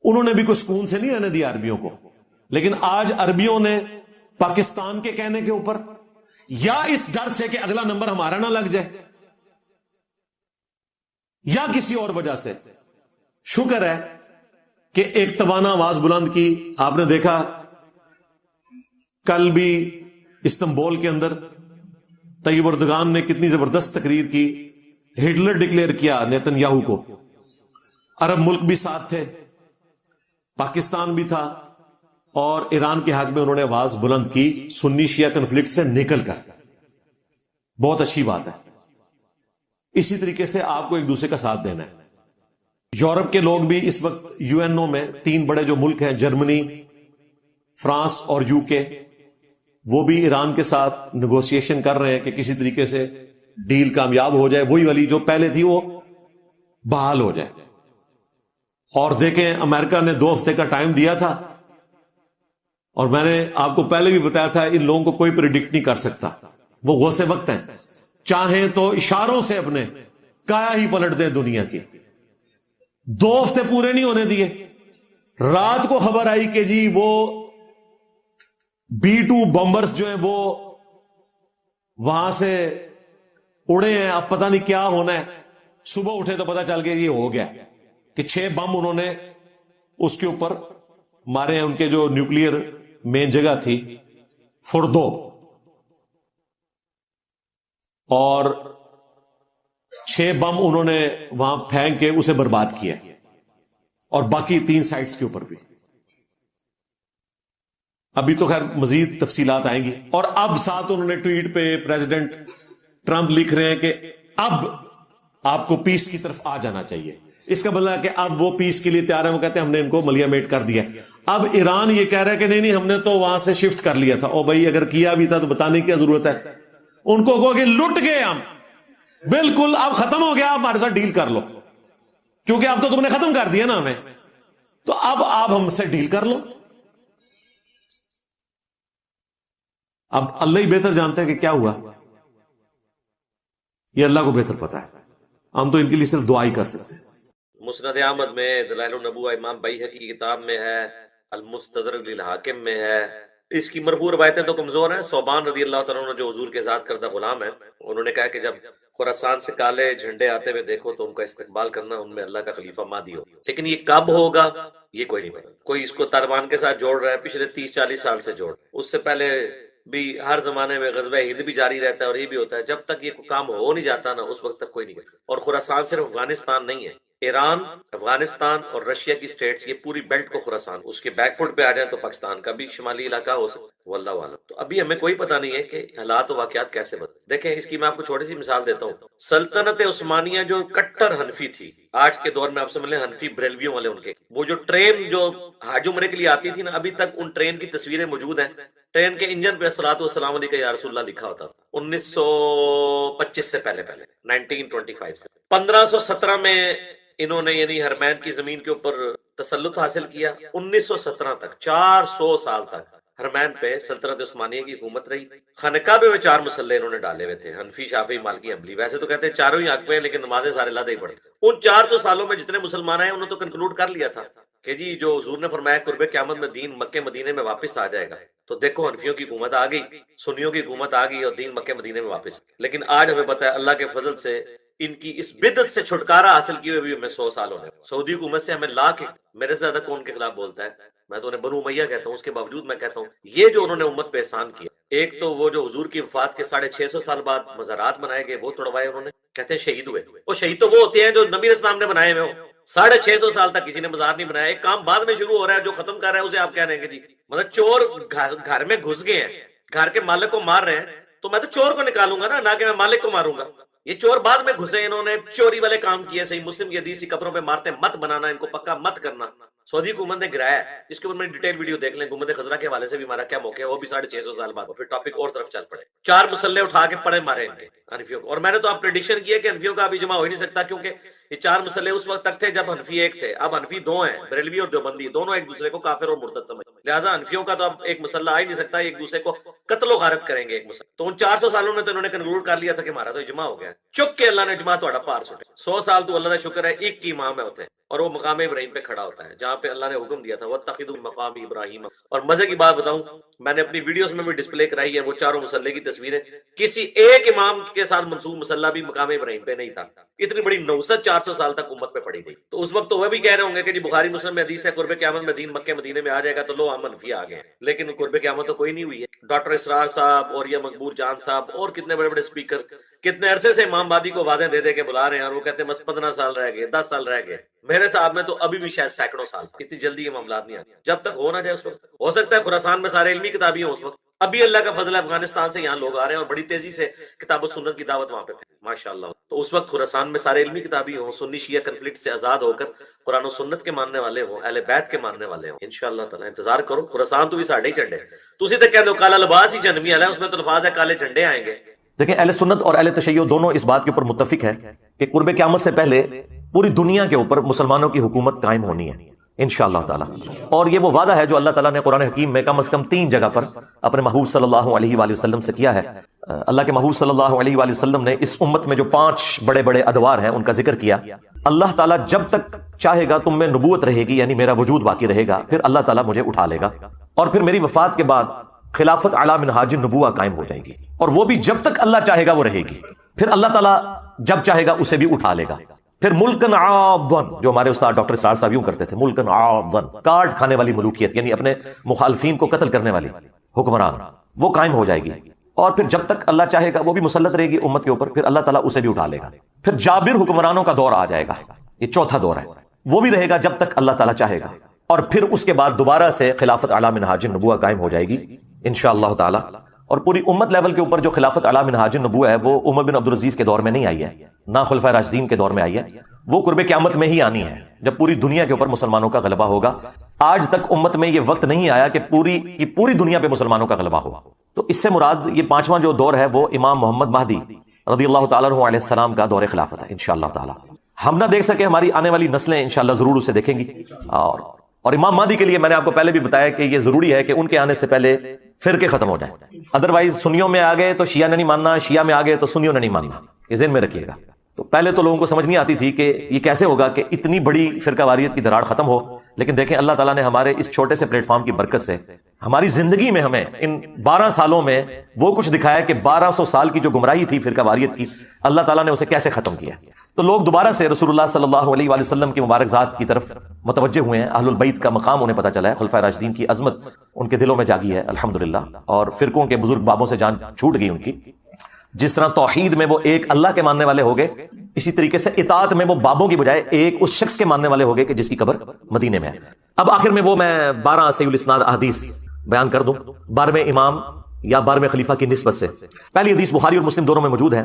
[SPEAKER 1] انہوں نے بھی کوئی سکون سے نہیں رہنے دیا عربیوں کو، لیکن آج عربیوں نے پاکستان کے کہنے کے اوپر، یا اس ڈر سے کہ اگلا نمبر ہمارا نہ لگ جائے، یا کسی اور وجہ سے، شکر ہے کہ ایک توانا آواز بلند کی. آپ نے دیکھا کل بھی استنبول کے اندر طیب اردگان نے کتنی زبردست تقریر کی، ہٹلر ڈکلیئر کیا نیتن یاہو کو. عرب ملک بھی ساتھ تھے، پاکستان بھی تھا، اور ایران کے حق میں انہوں نے آواز بلند کی سنی شیعہ کنفلکٹ سے نکل کر. بہت اچھی بات ہے. اسی طریقے سے آپ کو ایک دوسرے کا ساتھ دینا ہے. یورپ کے لوگ بھی اس وقت یو این او میں 3 بڑے جو ملک ہیں، جرمنی، فرانس اور یو کے، وہ بھی ایران کے ساتھ نیگوسیشن کر رہے ہیں کہ کسی طریقے سے ڈیل کامیاب ہو جائے، وہی والی جو پہلے تھی وہ بحال ہو جائے. اور دیکھیں امریکہ نے 2 ہفتے کا ٹائم دیا تھا، اور میں نے آپ کو پہلے بھی بتایا تھا ان لوگوں کو کوئی پریڈکٹ نہیں کر سکتا. وہ غوث وقت ہیں، چاہیں تو اشاروں سے اپنے کایا ہی پلٹ دیں دنیا کی. 2 ہفتے پورے نہیں ہونے دیے، رات کو خبر آئی کہ جی وہ B-2 بمبرز جو ہیں وہ وہاں سے اڑے ہیں. اب پتہ نہیں کیا ہونا ہے. صبح اٹھے تو پتہ چل گیا یہ ہو گیا کہ 6 بم انہوں نے اس کے اوپر مارے ہیں، ان کے جو نیوکلیئر مین جگہ تھی فردو، اور 6 بم انہوں نے وہاں پھینک کے اسے برباد کیا، اور باقی 3 سائٹس کے اوپر بھی. ابھی تو خیر مزید تفصیلات آئیں گی. اور اب ساتھ انہوں نے ٹویٹ پہ پریزیڈنٹ ٹرمپ لکھ رہے ہیں کہ اب آپ کو پیس کی طرف آ جانا چاہیے. اس کا مطلب کہ اب وہ پیس کے لیے تیار ہے. وہ کہتے ہیں ہم نے ان کو ملیامیٹ کر دیا. اب ایران یہ کہہ رہا ہے کہ نہیں ہم نے تو وہاں سے شفٹ کر لیا تھا. او بھائی اگر کیا بھی تھا تو بتانے کی کیا ضرورت ہے؟ ان کو کہو کہ لٹ گئے ہم، بالکل اب ختم ہو گیا، آپ ہمارے ساتھ ڈیل کر لو، کیونکہ اب تو تم نے ختم کر دیا نا ہمیں، تو اب آپ ہم سے ڈیل کر لو. اب اللہ ہی بہتر جانتے ہیں کہ کیا ہوا، یہ اللہ کو بہتر پتا ہے. ہم تو ان کے لیے صرف دعا ہی کر سکتے ہیں.
[SPEAKER 2] مسند احمد میں، دلائل النبوہ امام بیہقی کی کتاب میں ہے، المستدرک للحاکم میں ہے. اس کی مرفوع روایتیں تو کمزور ہیں. صوبان رضی اللہ تعالیٰ عنہ جو حضور کے ذات کردہ غلام ہیں، انہوں نے کہا کہ جب خراسان سے کالے جھنڈے آتے ہوئے دیکھو تو ان کا استقبال کرنا، ان میں اللہ کا خلیفہ مہدی ہو. لیکن یہ کب ہوگا یہ کوئی نہیں پتا. کوئی اس کو طالبان کے ساتھ جوڑ رہا ہے، پچھلے 30-40 سال سے جوڑ، اس سے پہلے بھی ہر زمانے میں غزوہ ہند بھی جاری رہتا ہے، اور یہ بھی ہوتا ہے. جب تک یہ کام ہو نہیں جاتا نا، اس وقت تک کوئی نہیں کرتا. اور خراسان صرف افغانستان نہیں ہے، ایران، افغانستان اور رشیا کی سٹیٹس، یہ پوری بیلٹ کو خراسان، اس کے بیک فوٹ پہ آ جائیں تو پاکستان کا بھی شمالی علاقہ ہو سکتا ہے، واللہ عالم. تو ابھی ہمیں کوئی پتہ نہیں ہے کہ حالات و واقعات کیسے بدلیں. دیکھیں اس کی میں آپ کو چھوٹی سی مثال دیتا ہوں. سلطنت عثمانیہ جو کٹر حنفی تھی، آج کے دور میں آپ سمجھ لیں حنفی بریلویوں والے، ان کے وہ جو ٹرین جو حج عمرے کے لیے آتی تھی نا، ابھی تک ان ٹرین کی تصویریں موجود ہیں. ٹرین کے انجن پہ الصلوۃ والسلام علیکہ یا رسول اللہ لکھا ہوتا تھا. 1925 سے پہلے 1925 سے 1517 میں انہوں نے یعنی حرمین کی زمین کے اوپر تسلط حاصل کیا. 1917 تک 400 سال تک حرمین پہ سلطنت عثمانیہ کی حکومت رہی. خانہ کعبے میں 4 مصلے انہوں نے ڈالے ہوئے تھے، حنفی، شافعی، مالکی، حنبلی. ویسے تو کہتے ہیں چاروں ہی حق پہ ہیں، لیکن نمازیں سارے علیحدہ ہی پڑھتے. ان 400 سالوں میں جتنے مسلمان آئے انہوں نے تو کنکلوڈ کر لیا تھا کہ جی جو حضور نے فرمایا قرب قیامت میں دین مکے مدینے میں واپس آ جائے گا، تو دیکھو حنفیوں کی حکومت آ گئی، سنیوں کی حکومت آ گئی اور دین مکے مدینے میں واپس. لیکن آج ہمیں پتہ ہے اللہ کے فضل سے ان کی اس بدعت سے چھٹکارا حاصل کیے ہوئے بھی ہمیں 100 سال ہونے. سعودی حکومت سے ہمیں لاکھ، میرے سے زیادہ کون کے خلاف بولتا ہے؟ میں تو انہیں بنو امیہ کہتا ہوں، اس کے باوجود میں کہتا ہوں یہ جو انہوں نے امت پہ احسان کیا. ایک تو وہ جو حضور کی وفات کے 650 سال بعد مزارات بنائے گئے وہ توڑوائے انہوں نے، کہتے ہیں شہید ہوئے. وہ شہید تو وہ ہوتے ہیں جو نبی اسلام نے بنائے ہوئے ہو. 650 سال تک کسی نے مزار نہیں بنایا. ایک کام بعد میں شروع ہو رہا ہے جو ختم کر رہا ہے اسے آپ کہہ رہے ہیں کہ جی مطلب چور گھر میں گھس گئے ہیں، گھر کے مالک کو مار رہے ہیں، تو میں تو چور کو نکالوں گا نا، نہ کہ میں مالک کو ماروں گا. یہ چور بعد میں گھسے، انہوں نے چوری والے کام کیے. صحیح مسلم کی حدیث قبروں پہ مارتے مت بنانا، ان کو پکا مت کرنا. سعودی حکومت نے گرایا ہے، اس کے اوپر میں ڈیٹیل ویڈیو دیکھ لیں. حکومت خزرہ کے حوالے سے بھی ہمارا کیا موقع ہے، وہ بھی 650 سال بعد. پھر ٹاپک اور طرف چل پڑے. 4 مسلے اٹھا کے پڑے مارے ان کے حنفیوں کو. اور میں نے تو آپ پریڈکشن کیا کہ حنفیوں کا ابھی جمع ہو ہی نہیں سکتا، کیونکہ یہ 4 مسلے اس وقت تک تھے جب حنفی ایک تھے. اب حنفی 2 ہیں، بریلوی اور دیوبندی، دونوں ایک دوسرے کو کافر اور مرتد سمجھتے ہیں. لہٰذا حنفیوں کا تو اب ایک مسئلہ آ ہی نہیں سکتا، ایک دوسرے کو قتل و غارت کریں گے ایک مسئلہ. تو ان 400 سالوں میں تو انہوں نے کنکلوڈ کر لیا تھا کہ ہمارا تو اجماع ہو گیا. چک کے اللہ نے اجماع تھوڑا پار سٹے. 100 سال تو اللہ کا شکر ہے ایک کی امام ہے ہوتے ہیں، اور وہ مقام ابراہیم پہ کھڑا ہوتا ہے جہاں پہ اللہ نے حکم دیا تھا وَاتَّخِذُوا مقام ابراہیم. اور مزے کی بات بتاؤں، میں نے اپنی ویڈیوز میں بھی ڈسپلے کرائی ہے وہ چاروں مسلے کی تصویریں. کسی ایک امام کے ساتھ منسوب مسلح بھی مقام ابراہیم پہ نہیں تھا. اتنی بڑی نوست 400 سال تک امت پہ پڑی گئی. تو اس وقت تو وہ بھی کہہ رہے ہوں گے کہ جی بخاری مسلم میں حدیث ہے قرب قیامت میں دین مکے مدینے میں آ جائے گا، تو لو ہم حنفی آ گئے. لیکن قرب قیامت تو کوئی نہیں ہوئی ہے. ڈاکٹر اسرار صاحب اور یہ مقبول جان صاحب اور کتنے بڑے بڑے اسپیکر کتنے عرصے سے امام بادی کو وعدے دے دے کے بلا رہے ہیں، اور وہ کہتے ہیں بس 15 سال رہ گئے، 10 سال رہ گئے. میرے صاحب میں تو ابھی بھی شاید سینکڑوں سال. اتنی جلدی یہ معاملات نہیں آتے. جب تک ہو نہ جائے اس وقت ہو سکتا ہے خراسان میں سارے علمی کتابی ہوں اس وقت. ابھی اللہ کا فضل ہے افغانستان سے یہاں لوگ آ رہے ہیں اور بڑی تیزی سے کتاب و سنت کی دعوت وہاں پہ ماشاءاللہ. تو اس وقت خراسان میں سارے علمی کتابی ہوں، سنی شیعہ کنفلکٹ سے آزاد ہو کر قرآن و سنت کے ماننے والے ہوں، اہل بیت کے ماننے والے ہوں. انشاءاللہ تعالی انتظار کرو. خراسان تو بھی ساڑھے ہی جھنڈے، تسی تے کہندے ہو کالا لباس ہی جنمی والا ہے، اس میں تو الفاظ ہے کالے جھنڈے آئیں گے.
[SPEAKER 3] دیکھیں اہل سنت اور اہل تشیع دونوں اس بات کے اوپر متفق ہے کہ قرب قیامت سے پہلے پوری دنیا کے اوپر مسلمانوں کی حکومت قائم ہونی ہے انشاءاللہ تعالی. اور یہ وہ وعدہ ہے جو اللہ تعالیٰ نے قرآن حکیم میں کم از کم 3 جگہ پر اپنے محبوب صلی اللہ علیہ وآلہ وسلم سے کیا ہے. اللہ کے محبوب صلی اللہ علیہ وآلہ وسلم نے اس امت میں جو 5 بڑے بڑے ادوار ہیں ان کا ذکر کیا. اللہ تعالیٰ جب تک چاہے گا تم میں نبوت رہے گی، یعنی میرا وجود باقی رہے گا، پھر اللہ تعالیٰ مجھے اٹھا لے گا، اور پھر میری وفات کے بعد خلافت علی منہاج النبوہ قائم ہو جائے گی، اور وہ بھی جب تک اللہ چاہے گا وہ رہے گی. پھر اللہ تعالیٰ جب چاہے گا اسے بھی اٹھا لے گا. پھر ملکن عاضن، جو ہمارے استاد ڈاکٹر اسرار صاحب یوں کرتے تھے، ملکن عاضن، کاٹ کھانے والی ملوکیت، یعنی اپنے مخالفین کو قتل کرنے والی حکمران، وہ قائم ہو جائے گی. اور پھر جب تک اللہ چاہے گا وہ بھی مسلط رہے گی امت کے اوپر، پھر اللہ تعالیٰ اسے بھی اٹھا لے گا. پھر جابر حکمرانوں کا دور آ جائے گا، یہ 4تھا دور ہے، وہ بھی رہے گا جب تک اللہ تعالیٰ چاہے گا. اور پھر اس کے بعد دوبارہ سے خلافت علی منہاج النبوہ قائم ہو جائے گی انشاءاللہ تعالی. اور پوری امت لیول کے اوپر جو خلافت علی منہاج النبوہ ہے وہ عمر بن عبد العزیز کے دور میں نہیں آئی ہے، نہ خلفائے راشدین کے دور میں آئی ہے، وہ قرب قیامت میں ہی آنی ہے جب پوری دنیا کے اوپر مسلمانوں کا غلبہ ہوگا. آج تک امت میں یہ وقت نہیں آیا کہ پوری دنیا پہ مسلمانوں کا غلبہ ہو. تو اس سے مراد یہ 5واں جو دور ہے وہ امام محمد مہدی رضی اللہ تعالیٰ عنہ علیہ السلام کا دور خلافت ہے انشاءاللہ تعالی. ہم نہ دیکھ سکے، ہماری آنے والی نسلیں انشاءاللہ ضرور اسے دیکھیں گی. اور امام مہدی کے لیے میں نے آپ کو پہلے بھی بتایا کہ یہ ضروری ہے کہ ان کے آنے سے پہلے فرقے ختم ہو جائیں. ادروائز سنیوں میں آ گئے تو شیعہ نے نہیں ماننا، شیعہ میں آ گئے تو سنیوں نے نہیں ماننا، یہ ذہن میں رکھیے گا. تو پہلے تو لوگوں کو سمجھ نہیں آتی تھی کہ یہ کیسے ہوگا کہ اتنی بڑی فرقہ واریت کی دراڑ ختم ہو. لیکن دیکھیں اللہ تعالیٰ نے ہمارے اس چھوٹے سے پلیٹ فارم کی برکت سے ہماری زندگی میں ہمیں ان 12 سالوں میں وہ کچھ دکھایا کہ 1200 سال کی جو گمراہی تھی فرقہ واریت کی، اللہ تعالیٰ نے اسے کیسے ختم کیا. تو لوگ دوبارہ سے رسول اللہ صلی اللہ علیہ وآلہ وسلم کی مبارک ذات کی طرف متوجہ ہوئے ہیں. اہل البیت کا مقام انہیں پتہ چلا ہے، خلفائے راشدین کی عظمت ان کے دلوں میں جاگی ہے الحمدللہ. اور فرقوں کے بزرگ بابوں سے جان چھوٹ گئی ان کی. جس طرح توحید میں وہ ایک اللہ کے ماننے والے ہو گئے، اسی طریقے سے اطاعت میں وہ بابوں کی بجائے ایک اس شخص کے ماننے والے ہو گئے کہ جس کی قبر مدینے میں ہے. اب آخر میں وہ میں 12 صحیح الاسناد احادیث بیان کر دوں 12ویں امام یا 12ویں خلیفہ کی نسبت سے. پہلی حدیث بخاری اور مسلم دونوں میں موجود ہے.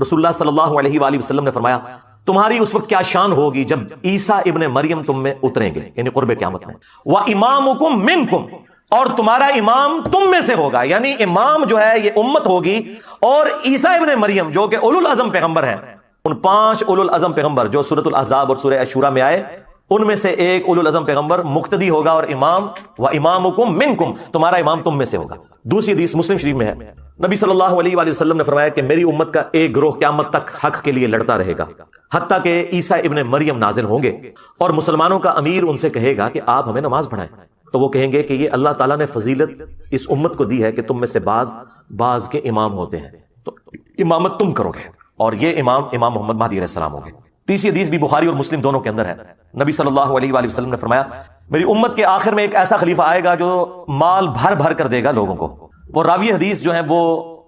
[SPEAKER 3] رسول اللہ صلی اللہ علیہ وآلہ وسلم نے فرمایا تمہاری اس وقت کیا شان ہوگی جب عیسیٰ ابن مریم تم میں اتریں گے، یعنی قرب قیامت میں. وَإِمَامُكُم مِّنكُم، اور تمہارا امام تم میں سے ہوگا، یعنی امام جو ہے یہ امت ہوگی. اور عیسیٰ ابن مریم جو کہ اولو العزم پیغمبر ہیں، ان 5 اولو العزم پیغمبر جو سورۃ الاحزاب اور سورہ عاشوراء میں آئے، ان میں سے ایک اولو العزم پیغمبر مقتدی ہوگا اور امام و امامکم منکم، تمہارا امام تم میں سے ہوگا۔ دوسری حدیث مسلم شریف میں ہے، نبی صلی اللہ علیہ وآلہ وسلم نے فرمایا کہ میری امت کا ایک گروہ قیامت تک حق کے لیے لڑتا رہے گا حتیٰ کہ عیسیٰ ابن مریم نازل ہوں گے، اور مسلمانوں کا امیر ان سے کہے گا کہ آپ ہمیں نماز پڑھائیں، تو وہ کہیں گے کہ یہ اللہ تعالیٰ نے فضیلت اس امت کو دی ہے کہ تم میں سے بعض کے امام ہوتے ہیں، تو امامت تم کرو گے، اور یہ امام محمد مہدی علیہ السلام ہوں گے۔ تیسری حدیث بھی بخاری اور مسلم دونوں کے اندر ہے، نبی صلی اللہ علیہ وآلہ وسلم نے فرمایا میری امت کے آخر میں ایک ایسا خلیفہ آئے گا جو مال بھر بھر کر دے گا لوگوں کو۔ وہ راوی حدیث جو ہیں وہ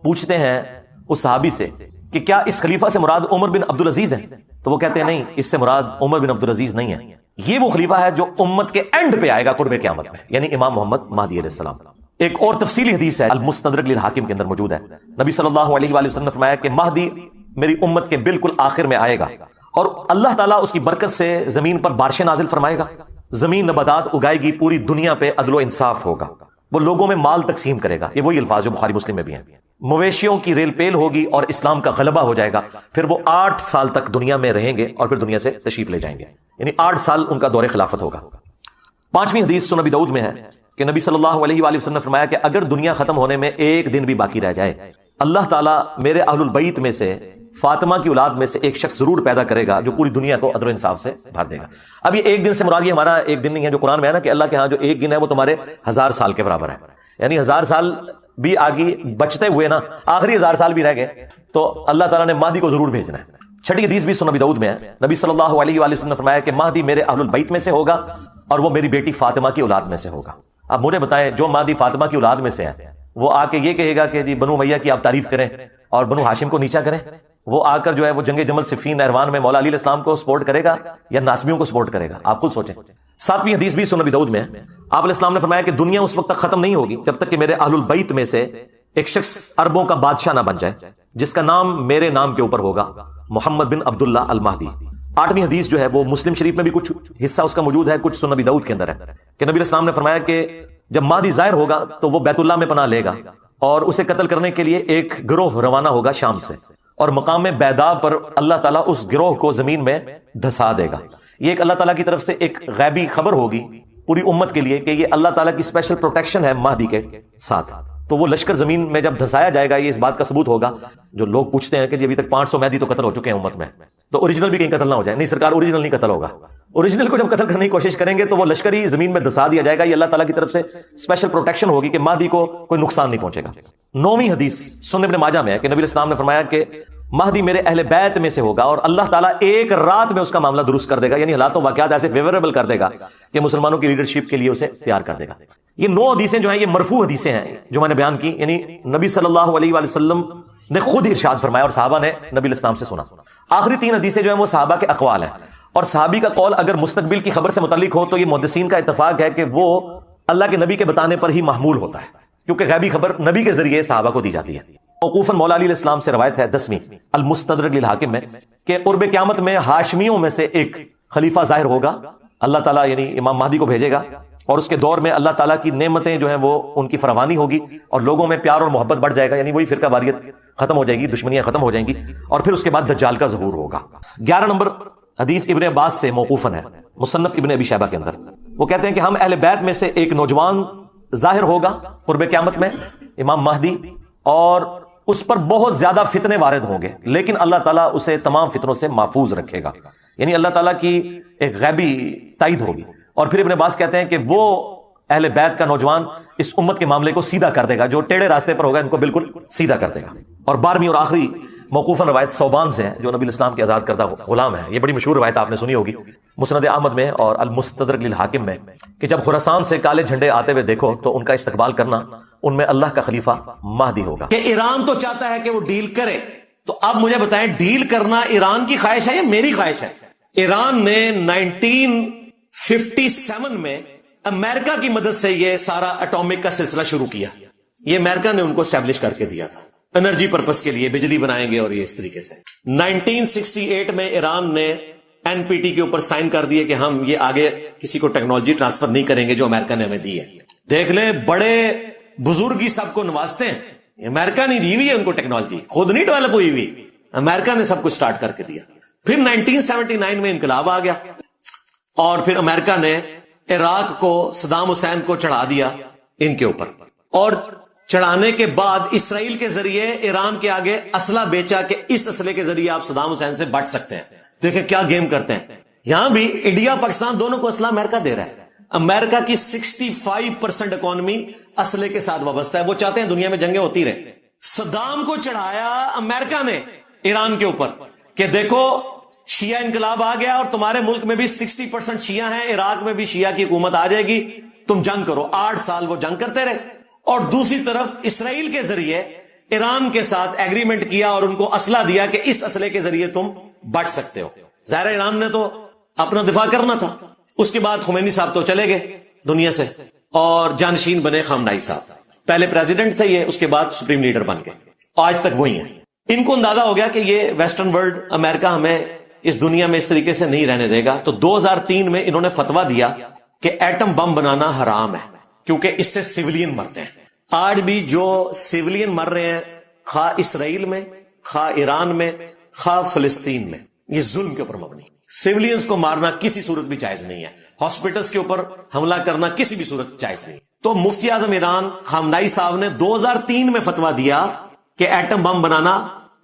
[SPEAKER 3] پوچھتے ہیں اس صحابی سے کہ کیا اس خلیفہ سے مراد عمر بن عبدالعزیز ہے؟ تو وہ کہتے ہیں نہیں، اس سے مراد عمر بن عبدالعزیز نہیں ہے، یہ وہ خلیفہ ہے جو امت کے اینڈ پہ آئے گا قرب قیامت میں، یعنی امام محمد مہدی علیہ السلام۔ ایک اور تفصیلی حدیث ہے المستدرک للحاکم کے اندر موجود ہے، نبی صلی اللہ علیہ وآلہ وسلم نے فرمایا کہ مہدی میری امت کے بالکل آخر میں آئے گا، اور اللہ تعالیٰ اس کی برکت سے زمین پر بارشیں نازل فرمائے گا، زمین نباتات اگائے گی، پوری دنیا پہ عدل و انصاف ہوگا، وہ لوگوں میں مال تقسیم کرے گا، یہ وہی الفاظ جو بخاری مسلم میں بھی ہیں، مویشیوں کی ریل پیل ہوگی اور اسلام کا غلبہ ہو جائے گا، پھر وہ 8 سال تک دنیا میں رہیں گے اور پھر دنیا سے تشریف لے جائیں گے، یعنی 8 سال ان کا دور خلافت ہوگا۔ 5ویں حدیث سنن ابی داؤد میں ہے کہ نبی صلی اللہ علیہ وآلہ وسلم نے فرمایا کہ اگر دنیا ختم ہونے میں ایک دن بھی باقی رہ جائے، اللہ تعالیٰ میرے اہل البیت میں سے فاطمہ کی اولاد میں سے ایک شخص ضرور پیدا کرے گا جو پوری دنیا کو عدل و انصاف سے بھر دے گا۔ اب یہ ایک دن سے مراد یہ ہمارا ایک دن نہیں ہے جو قرآن میں ہے نا کہ اللہ کے ہاں جو ایک دن ہے وہ تمہارے 1000 سال کے برابر ہے، یعنی 1000 سال بھی آگے بچتے ہوئے نا آخری 1000 سال بھی رہ گئے تو اللہ تعالیٰ نے مہدی کو ضرور بھیجنا ہے۔ 6ٹھی حدیث بھی سنن ابی داؤد میں ہے، نبی صلی اللہ علیہ وآلہ وسلم نے فرمایا کہ مہدی میرے اہل البیت میں سے ہوگا اور وہ میری بیٹی فاطمہ کی اولاد میں سے ہوگا۔ اب مجھے بتائیں جو مہدی فاطمہ کی اولاد میں سے ہے وہ آ کے یہ کہے گا کہ جی بنو امیہ کی آپ تعریف کریں اور بنو ہاشم کو نیچا کریں، وہ آ کر جو ہے وہ جنگ جمل صفین نہروان میں مولا علی علیہ السلام کو سپورٹ کرے گا یا ناسبیوں کو سپورٹ کرے گا؟ آپ خود سوچیں۔ 7ویں حدیث بھی سنن ابی داؤد میں ہے، آپ علیہ السلام نے فرمایا کہ دنیا اس وقت تک ختم نہیں ہوگی جب تک کہ میرے اہل البیت میں سے ایک شخص عربوں کا بادشاہ نہ بن جائے جس کا نام میرے نام کے اوپر ہوگا، محمد بن عبداللہ المہدی۔ 8ویں حدیث جو ہے وہ مسلم شریف میں بھی کچھ حصہ اس کا موجود ہے، کچھ سنن ابی داؤد کے اندر ہے کہ نبی علیہ السلام نے فرمایا کہ جب مہدی ظاہر ہوگا تو وہ بیت اللہ میں پناہ لے گا اور اسے قتل کرنے کے لیے ایک گروہ روانہ ہوگا شام سے، اور مقام بیدا پر اللہ تعالیٰ اس گروہ کو زمین میں دھسا دے گا۔ یہ ایک اللہ تعالیٰ کی طرف سے ایک غیبی خبر ہوگی پوری امت کے لیے کہ یہ اللہ تعالیٰ کی اسپیشل پروٹیکشن ہے مہدی کے ساتھ، تو وہ لشکر زمین میں جب دھسایا جائے گا یہ اس بات کا ثبوت ہوگا۔ جو لوگ پوچھتے ہیں کہ جی ابھی تک 500 مہدی تو قتل ہو چکے ہیں امت میں، تو اوریجنل بھی کہیں قتل نہ ہو جائے، نہیں سرکار اوریجنل نہیں قتل ہوگا، اوریجنل کو جب قتل کرنے کی کوشش کریں گے تو وہ لشکر ہی زمین میں دھسا دیا جائے گا، یہ اللہ تعالیٰ کی طرف سے اسپیشل پروٹیکشن ہوگی کہ مہدی کو کوئی نقصان نہیں پہنچے گا۔ 9ویں حدیث سنن ابن ماجہ میں ہے کہ نبی علیہ السلام نے فرمایا کہ مہدی میرے اہل بیت میں سے ہوگا اور اللہ تعالیٰ ایک رات میں اس کا معاملہ درست کر دے گا، یعنی حالات و واقعات ایسے فیوریبل کر دے گا کہ مسلمانوں کی لیڈرشپ کے لیے اسے تیار کر دے گا۔ یہ 9 حدیثیں جو ہیں یہ مرفوع حدیثیں ہیں جو میں نے بیان کی، یعنی نبی صلی اللہ علیہ وآلہ وسلم نے خود ارشاد فرمایا اور صحابہ نے نبی علیہ السلام سے سنا۔ آخری 3 حدیثیں جو ہیں وہ صحابہ کے اقوال ہیں، اور صحابی کا قول اگر مستقبل کی خبر سے متعلق ہو تو یہ محدثین کا اتفاق ہے کہ وہ اللہ کے نبی کے بتانے پر ہی محمول ہوتا ہے، کیونکہ غیبی خبر نبی کے ذریعے صحابہ کو دی جاتی ہے۔ موقوفاً مولا علی علیہ السلام سے روایت ہے 10ویں المستدرک للحاکم میں کہ قرب قیامت میں ہاشمیوں میں سے ایک خلیفہ ظاہر ہوگا، اللہ تعالیٰ یعنی امام مہدی کو بھیجے گا، اور اس کے دور میں اللہ تعالیٰ کی نعمتیں جو ہیں وہ ان کی فراوانی ہوگی اور لوگوں میں پیار اور محبت بڑھ جائے گا، یعنی وہی فرقہ واریت ختم ہو جائے گی، دشمنیاں ختم ہو جائیں گی، اور پھر اس کے بعد دجال کا ظہور ہوگا۔ 11 نمبر حدیث ابن عباس سے موقوفاً ہے مصنف ابن ابی شیبہ کے اندر، وہ کہتے ہیں کہ ہم اہل بیت میں سے ایک نوجوان ظاہر ہوگا قرب قیامت میں، امام مہدی، اور اس پر بہت زیادہ فتنے وارد ہوں گے لیکن اللہ تعالیٰ اسے تمام فتنوں سے محفوظ رکھے گا، یعنی اللہ تعالیٰ کی ایک غیبی تائید ہوگی۔ اور پھر ابن عباس کہتے ہیں کہ وہ اہل بیت کا نوجوان اس امت کے معاملے کو سیدھا کر دے گا، جو ٹیڑھے راستے پر ہوگا ان کو بالکل سیدھا کر دے گا۔ اور 12ویں اور آخری موقوفاً روایت صوبان سے ہے جو نبی الاسلام کے آزاد کردہ غلام ہے، یہ بڑی مشہور روایت آپ نے سنی ہوگی مسند احمد میں اور المستدرک للحاکم میں، کہ جب خراسان سے کالے جھنڈے آتے ہوئے دیکھو تو ان کا استقبال کرنا، ان میں اللہ کا خلیفہ مہدی ہوگا۔
[SPEAKER 1] کہ ایران تو چاہتا ہے کہ وہ ڈیل کرے، تو اب مجھے بتائیں ڈیل کرنا ایران کی خواہش ہے یا میری خواہش ہے؟ ایران نے 1957 میں امریکہ کی مدد سے یہ سارا اٹامک کا سلسلہ شروع کیا، یہ امریکہ نے ان کو اسٹیبلش کر کے دیا تھا انرجی پرپس کے لیے، بجلی بنائیں گے اور یہ اس طریقے سے۔ 1968 میں ایران نے NPT کے اوپر سائن کر دیے کہ ہم یہ آگے کسی کو ٹیکنالوجی ٹرانسفر نہیں کریں گے جو امریکہ نے ہمیں دی ہے۔ دیکھ لیں بڑے بزرگ ہی سب کو نوازتے ہیں، امریکہ نہیں دی ہوئی ہے ان کو ٹیکنالوجی، خود نہیں ڈیولپ ہوئی ہوئی، امریکہ نے سب کچھ سٹارٹ کر کے دیا۔ پھر 1979 میں انقلاب آ گیا، اور پھر امریکہ نے عراق کو صدام حسین کو چڑھا دیا ان کے اوپر، اور چڑھانے کے بعد اسرائیل کے ذریعے ایران کے آگے اسلحہ بیچا کہ اس اسلحے کے ذریعے آپ صدام حسین سے بچ سکتے ہیں. دیکھیں کیا گیم کرتے ہیں. یہاں بھی انڈیا پاکستان دونوں کو اسلحہ امریکہ دے رہا ہے. امریکہ کی 65% اکانومی اسلحے کے ساتھ وابستہ ہے. وہ چاہتے ہیں دنیا میں جنگیں ہوتی رہیں. صدام کو چڑھایا امریکہ نے ایران کے اوپر کہ دیکھو شیعہ انقلاب آ گیا اور تمہارے ملک میں بھی 60% شیعہ ہیں، عراق میں بھی شیعہ کی حکومت آ جائے گی، تم جنگ کرو. 8 سال وہ جنگ کرتے رہے. اور دوسری طرف اسرائیل کے ذریعے ایران کے ساتھ ایگریمنٹ کیا اور ان کو اسلحہ دیا کہ اس اسلحے کے ذریعے تم بچ سکتے ہو. ظاہر ایران نے تو اپنا دفاع کرنا تھا. اس کے بعد خمینی صاحب تو چلے گئے دنیا سے اور جانشین بنے خامنائی صاحب. پہلے پریزیڈنٹ تھے یہ، اس کے بعد سپریم لیڈر بن گئے. آج تک وہی ہیں. ان کو اندازہ ہو گیا کہ یہ ویسٹرن ورلڈ امریکہ ہمیں اس دنیا میں اس طریقے سے نہیں رہنے دے گا. تو 2003 میں انہوں نے فتویٰ دیا کہ ایٹم بم بنانا حرام ہے کیونکہ اس سے سیولین مرتے ہیں. آج بھی جو سیولین مر رہے ہیں خواہ اسرائیل میں، خواہ ایران میں، خواہ فلسطین میں، یہ ظلم کے اوپر مبنی. سیولینز کو مارنا کسی صورت بھی جائز نہیں ہے. ہاسپٹلز کے اوپر حملہ کرنا کسی بھی صورت جائز نہیں. تو مفتی اعظم ایران خامنائی صاحب نے 2003 میں فتویٰ دیا کہ ایٹم بم بنانا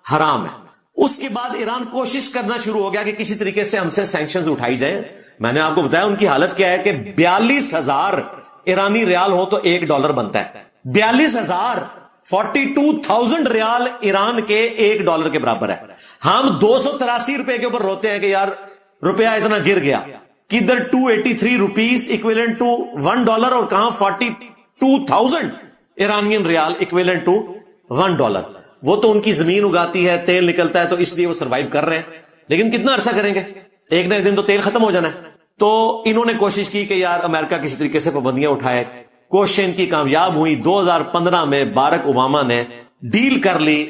[SPEAKER 1] حرام ہے. اس کے بعد ایران کوشش کرنا شروع ہو گیا کہ کسی طریقے سے ہم سے سینکشنز اٹھائی جائیں. میں نے آپ کو بتایا ان کی حالت کیا ہے کہ 42,000 ایرانی ریال ہو تو $1 بنتا ہے. 42,000 42,000 ریال ایران کے $1 کے برابر ہے. ہم 283 روپے کے اوپر روتے ہیں کہ یار روپیہ اتنا گر گیا. کدھر 283 روپیز اکویلنٹ ٹو $1 اور کہاں 42,000 ایرانین ریال اکویلنٹ ٹو $1. وہ تو ان کی زمین اگاتی ہے، تیل نکلتا ہے تو اس لیے وہ سروائیو کر رہے ہیں. لیکن کتنا عرصہ کریں گے؟ ایک نہ ایک دن تو تیل ختم ہو جانا ہے. تو انہوں نے کوشش کی کہ یار امریکہ کسی طریقے سے پابندیاں اٹھائے. کوشش ان کی کامیاب ہوئی. 2015 میں بارک اوباما نے ڈیل کر لی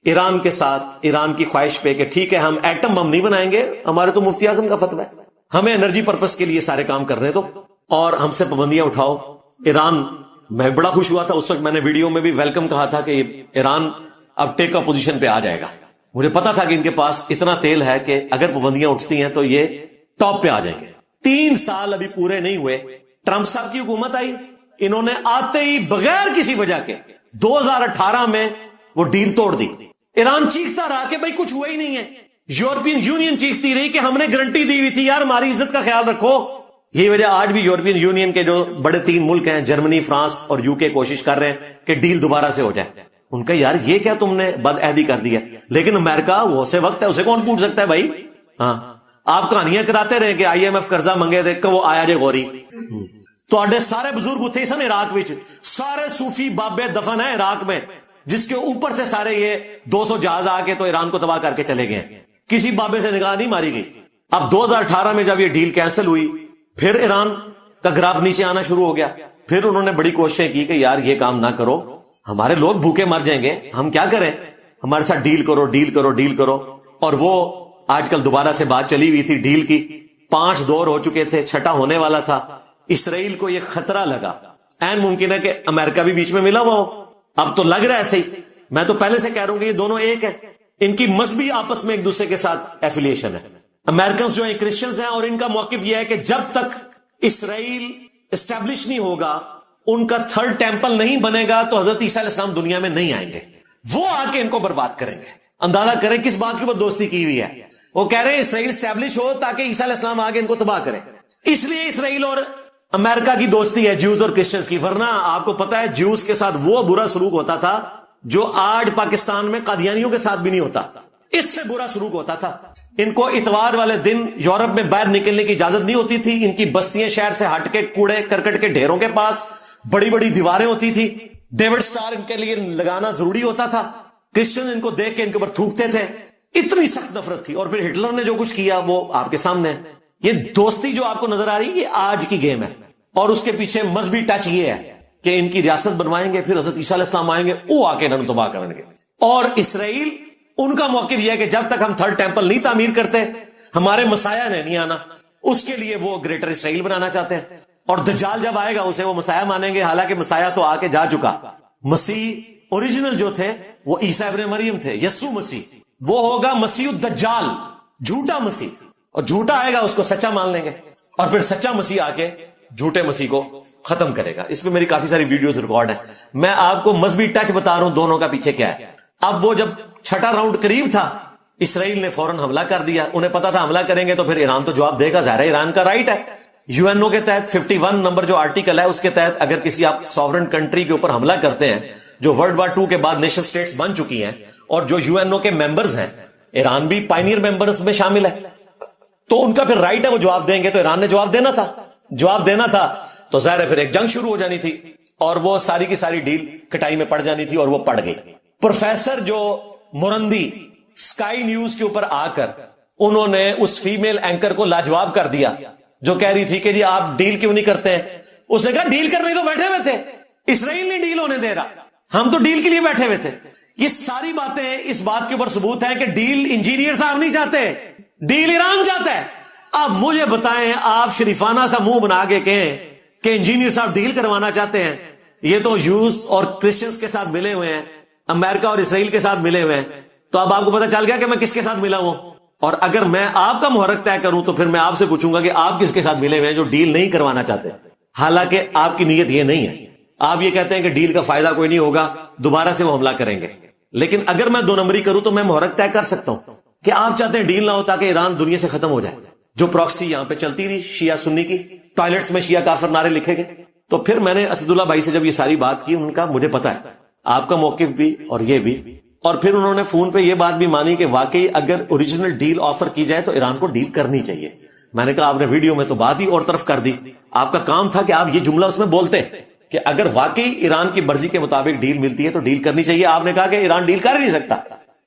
[SPEAKER 1] ایران کے ساتھ، ایران کی خواہش پہ کہ ٹھیک ہے ہم ایٹم بم نہیں بنائیں گے، ہمارے تو مفتی اعظم کا فتویٰ ہے، ہمیں انرجی پرپس کے لیے سارے کام کرنے دو اور ہم سے پابندیاں اٹھاؤ. ایران، میں بڑا خوش ہوا تھا اس وقت، میں نے ویڈیو میں بھی ویلکم کہا تھا کہ ایران اب ٹیک اپ پوزیشن پہ آ جائے گا. مجھے پتا تھا کہ ان کے پاس اتنا تیل ہے کہ اگر پابندیاں اٹھتی ہیں تو یہ ٹاپ پہ آ جائیں گے. 3 سال ابھی پورے نہیں ہوئے، ٹرمپ صاحب کی حکومت آئی. انہوں نے آتے ہی بغیر کسی وجہ کے 2018 میں وہ ڈیل توڑ دی. ایران چیختا رہا کہ بھائی کچھ ہوا ہی نہیں ہے. یورپین یونین چیختی رہی کہ ہم نے گارنٹی دی ہوئی تھی یار ہماری عزت کا خیال رکھو. یہی وجہ آج بھی یورپین یونین کے جو بڑے 3 ملک ہیں، جرمنی، فرانس اور UK، کوشش کر رہے ہیں کہ ڈیل دوبارہ سے ہو جائے. ان کا یار یہ کیا تم نے بد عہدی کر دی ہے. لیکن امریکہ وہ سے وقت ہے، اسے کون پوچھ سکتا ہے بھائی. ہاں آپ کہانیاں کراتے رہے کہ IMF قرضہ منگے تھے کہ وہ آیا جے غوری. تو سارے بزرگ اتھے سن عراق میں، سارے صوفی بابے دفن ہیں عراق میں، جس کے اوپر سے سارے یہ 200 جہاز آ کے تو ایران کو تباہ کر کے چلے گئے. کسی بابے سے نگاہ نہیں ماری گئی. اب 2018 میں جب یہ ڈیل کینسل ہوئی پھر ایران کا گراف نیچے آنا شروع ہو گیا. پھر انہوں نے بڑی کوششیں کی کہ یار یہ کام نہ کرو، ہمارے لوگ بھوکے مر جائیں گے، ہم کیا کریں، ہمارے ساتھ ڈیل کرو ڈیل کرو ڈیل کرو. اور وہ آج کل دوبارہ سے بات چلی ہوئی تھی ڈیل کی. 5 دور ہو چکے تھے، 6واں ہونے والا تھا. اسرائیل کو یہ خطرہ لگا، این ممکن ہے کہ امریکہ بھی بیچ میں ملا ہوا ہو. اب تو لگ رہا ہے ایسے ہی. میں تو پہلے سے کہہ رہا ہوں کہ یہ دونوں ایک ہے. ان کی مذہبی آپس میں ایک دوسرے کے ساتھ ایفیلیشن ہے. امریکنز جو ہیں کرسچنز ہیں، اور ان کا موقف یہ ہے کہ جب تک اسرائیل اسٹیبلش نہیں ہوگا، ان کا 3rd ٹیمپل نہیں بنے گا تو حضرت عیسیٰ علیہ السلام دنیا میں نہیں آئیں گے. وہ آ کے ان کو برباد کریں گے. اندازہ کریں کس بات کے اوپر دوستی کی ہوئی ہے. وہ کہہ رہے ہیں اسرائیل اسٹیبلش ہو تاکہ عیسیٰ علیہ السلام آگے ان کو تباہ کریں. اس لیے اسرائیل اور امریکہ کی دوستی ہے جیوز اور کرسچنز کی. ورنہ آپ کو پتا ہے جیوز کے ساتھ وہ برا سلوک ہوتا تھا جو آج پاکستان میں قادیانیوں کے ساتھ بھی نہیں ہوتا. اس سے برا سلوک ہوتا تھا. ان کو اتوار والے دن یورپ میں باہر نکلنے کی اجازت نہیں ہوتی تھی. ان کی بستیاں شہر سے ہٹ کے کوڑے کرکٹ کے ڈھیروں کے پاس بڑی بڑی دیواریں ہوتی تھی. ڈیوڈ سٹار ان کے لیے لگانا ضروری ہوتا تھا. کرسچن ان کو دیکھ کے ان کے اوپر تھوکتے تھے. اتنی سخت نفرت تھی. اور پھر ہٹلر نے جو کچھ کیا وہ آپ کے سامنے. یہ دوستی جو آپ کو نظر آ رہی ہے یہ آج کی گیم ہے. اور اس کے پیچھے مذہبی ٹچ یہ ہے کہ ان کی ریاست بنوائیں گے، پھر حضرت عیسیٰ علیہ السلام آئیں گے، وہ آ کے انہوں تباہ کریں گے. اور اسرائیل، ان کا موقف یہ ہے کہ جب تک ہم 3rd ٹیمپل نہیں تعمیر کرتے ہمارے مسیح نے نہیں آنا. اس کے لیے وہ گریٹر اسرائیل بنانا چاہتے ہیں. اور دجال جب آئے گا اسے وہ مسیح مانیں گے. حالانکہ مسیح تو آ کے جا چکا. مسیح اوریجنل جو تھے وہ عیسیٰ ابن مریم تھے، یسوع مسیح. وہ ہوگا مسیح الدجال، جھوٹا مسیح. اور جھوٹا آئے گا اس کو سچا مان لیں گے. اور پھر سچا مسیح آ کے جھوٹے مسیح کو ختم کرے گا. اس پہ میری کافی ساری ویڈیوز ریکارڈ ہیں. میں آپ کو مذہبی ٹچ بتا رہا ہوں دونوں کا پیچھے کیا ہے. اب وہ جب چھٹا راؤنڈ قریب تھا, اسرائیل نے فوراً حملہ کر دیا. انہیں پتا تھا حملہ کریں گے تو پھر ایران تو جواب دے گا, ظاہر ہے ایران کا رائٹ ہے. یو این او کے تحت 51 نمبر جو آرٹیکل ہے اس کے تحت اگر کسی آپ سوورن کنٹری کے اوپر حملہ کرتے ہیں جو ورلڈ وار 2 کے بعد نیشن سٹیٹس بن چکی ہیں اور جو یو این او کے ممبرز ہیں, ایران بھی پائنیئر ممبرز میں شامل ہے, تو ان کا پھر رائٹ ہے وہ جواب دیں گے. تو ایران نے جواب دینا تھا تو ظاہر ہے پھر ایک جنگ شروع ہو جانی تھی اور وہ ساری کی ساری ڈیل کٹائی میں پڑ جانی تھی اور وہ پڑ گئی. پروفیسر جو مرندی سکائی نیوز کے اوپر آ کر انہوں نے اس فیمیل اینکر کو لاجواب کر دیا جو کہہ رہی تھی کہ جی آپ ڈیل کیوں نہیں کرتے ہیں. اس نے کہا ڈیل کرنے تو بیٹھے ہوئے تھے, اسرائیل نہیں ڈیل ہونے دے رہا, ہم تو ڈیل کے لیے بیٹھے ہوئے تھے. یہ ساری باتیں اس بات کے اوپر ثبوت ہے کہ ڈیل انجینئر صاحب نہیں چاہتے, ڈیل ایران چاہتا ہے. اب مجھے بتائیں, آپ شریفانہ سا منہ بنا کے کہیں کہ انجینئر صاحب ڈیل کروانا چاہتے ہیں. یہ تو یوز اور کرسچنز کے ساتھ ملے ہوئے ہیں, امریکہ اور اسرائیل کے ساتھ ملے ہوئے ہیں. تو اب آپ کو پتا چل گیا کہ میں کس کے ساتھ ملا ہوں. اور اگر میں آپ کا محرک طے کروں تو پھر میں آپ سے پوچھوں گا کہ آپ کس کے ساتھ ملے ہوئے ہیں جو ڈیل نہیں کروانا چاہتے. حالانکہ آپ کی نیت یہ نہیں ہے, آپ یہ کہتے ہیں کہ ڈیل کا فائدہ کوئی نہیں ہوگا, دوبارہ سے وہ حملہ کریں گے. لیکن اگر میں 2 نمبری کروں تو میں محرک طے کر سکتا ہوں کہ آپ چاہتے ہیں ڈیل نہ ہو تاکہ ایران دنیا سے ختم ہو جائے. جو پراکسی یہاں پہ چلتی رہی شیعہ سنی کی, ٹوائلٹس میں شیعہ کافر نعرے لکھے گئے. تو پھر میں نے اسد اللہ بھائی سے جب یہ ساری بات کی, ان کا مجھے پتا ہے آپ کا موقف بھی اور یہ بھی, اور پھر انہوں نے فون پہ یہ بات بھی مانی کہ واقعی اگر اوریجنل ڈیل آفر کی جائے تو ایران کو ڈیل کرنی چاہیے. میں نے کہا آپ نے ویڈیو میں تو بات ہی اور طرف کر دی, آپ کا کام تھا کہ آپ یہ جملہ اس میں بولتے کہ اگر واقعی ایران کی مرضی کے مطابق ڈیل ملتی ہے تو ڈیل کرنی چاہیے. آپ نے کہا کہ ایران ڈیل کر ہی نہیں سکتا,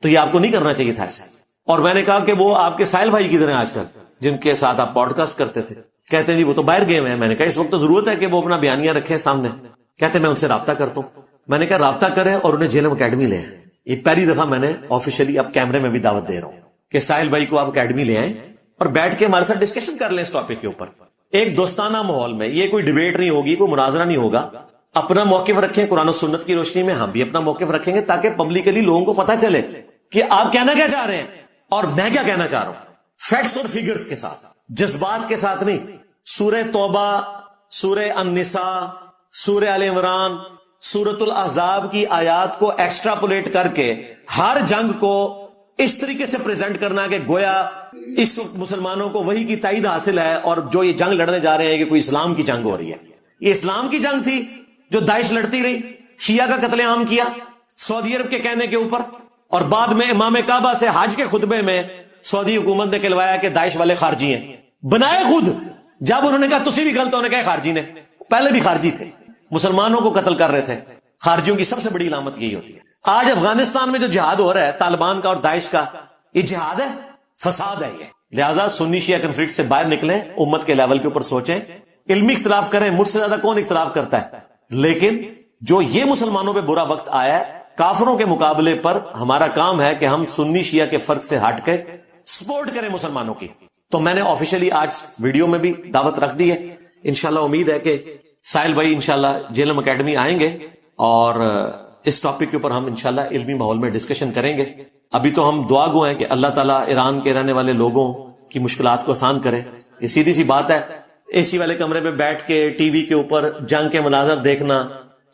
[SPEAKER 1] تو یہ آپ کو نہیں کرنا چاہیے تھا ایسے. اور میں نے کہا کہ وہ آپ کے ساحل بھائی کی طرح آج کل جن کے ساتھ آپ پوڈ کاسٹ کرتے تھے, کہتے ہیں جی وہ تو باہر گئے ہیں. میں نے کہا اس وقت تو ضرورت ہے کہ وہ اپنا بیانیہ رکھیں سامنے. کہتے ہیں میں ان سے رابطہ کرتا ہوں. میں نے کہا رابطہ کریں اور انہیں جیلم اکیڈمی لے آئیں. یہ پہلی دفعہ میں نے آفیشلی اب کیمرے میں بھی دعوت دے رہا ہوں کہ ساحل بھائی کو آپ اکیڈمی لے آئیں اور بیٹھ کے ہمارے ساتھ ڈسکشن کر لیں اس ٹاپک کے اوپر, ایک دوستانہ ماحول میں. یہ کوئی ڈیبیٹ نہیں ہوگی, کوئی مناظرہ نہیں ہوگا. اپنا موقف رکھیں قرآن و سنت کی روشنی میں, ہم بھی اپنا موقف رکھیں گے تاکہ پبلکلی لوگوں کو پتا چلے کہ آپ کہنا کیا چاہ رہے ہیں اور میں کیا کہنا چاہ رہا ہوں, فیکٹس اور فیگرز کے ساتھ, جذبات کے ساتھ نہیں. سورہ توبہ, سورہ النساء, سورہ آل عمران, سورۃ الاحزاب کی آیات کو ایکسٹراپولیٹ کر کے ہر جنگ کو اس طریقے سے پریزنٹ کرنا کہ گویا اس وقت مسلمانوں کو وہی کی تائید حاصل ہے اور جو یہ جنگ لڑنے جا رہے ہیں کہ کوئی اسلام کی جنگ ہو رہی ہے. یہ اسلام کی جنگ تھی جو داعش لڑتی رہی, شیعہ کا قتل عام کیا سعودی عرب کے کہنے کے اوپر, اور بعد میں امام کعبہ سے حج کے خطبے میں سعودی حکومت نے کہلوایا کہ داعش والے خارجی ہیں, بنائے خود. جب انہوں نے کہا تسی بھی غلط, ہونے کہا خارجی نے, پہلے بھی خارجی تھے, مسلمانوں کو قتل کر رہے تھے. خارجیوں کی سب سے بڑی علامت یہی ہوتی ہے. آج افغانستان میں جو جہاد ہو رہا ہے طالبان کا اور داعش کا, یہ جہاد ہے, فساد ہے یہ. لہٰذا سنی شیعہ کنفلکٹ سے باہر نکلیں, امت کے لیول کے اوپر سوچیں, علمی اختلاف کریں. مجھ سے زیادہ کون اختلاف کرتا ہے, لیکن جو یہ مسلمانوں پہ برا وقت آیا ہے کافروں کے مقابلے پر, ہمارا کام ہے کہ ہم سنی شیعہ کے فرق سے ہٹ کے سپورٹ کریں مسلمانوں کی. تو میں نے آفیشلی آج ویڈیو میں بھی دعوت رکھ دی ہے. انشاءاللہ امید ہے کہ ساحل بھائی انشاءاللہ جیلم اکیڈمی آئیں گے اور اس ٹاپک کے اوپر ہم انشاءاللہ علمی ماحول میں ڈسکشن کریں گے. ابھی تو ہم دعا گو ہیں کہ اللہ تعالیٰ ایران کے رہنے والے لوگوں کی مشکلات کو آسان کرے. یہ سیدھی سی بات ہے, اے سی والے کمرے میں بیٹھ کے ٹی وی کے اوپر جنگ کے مناظر دیکھنا,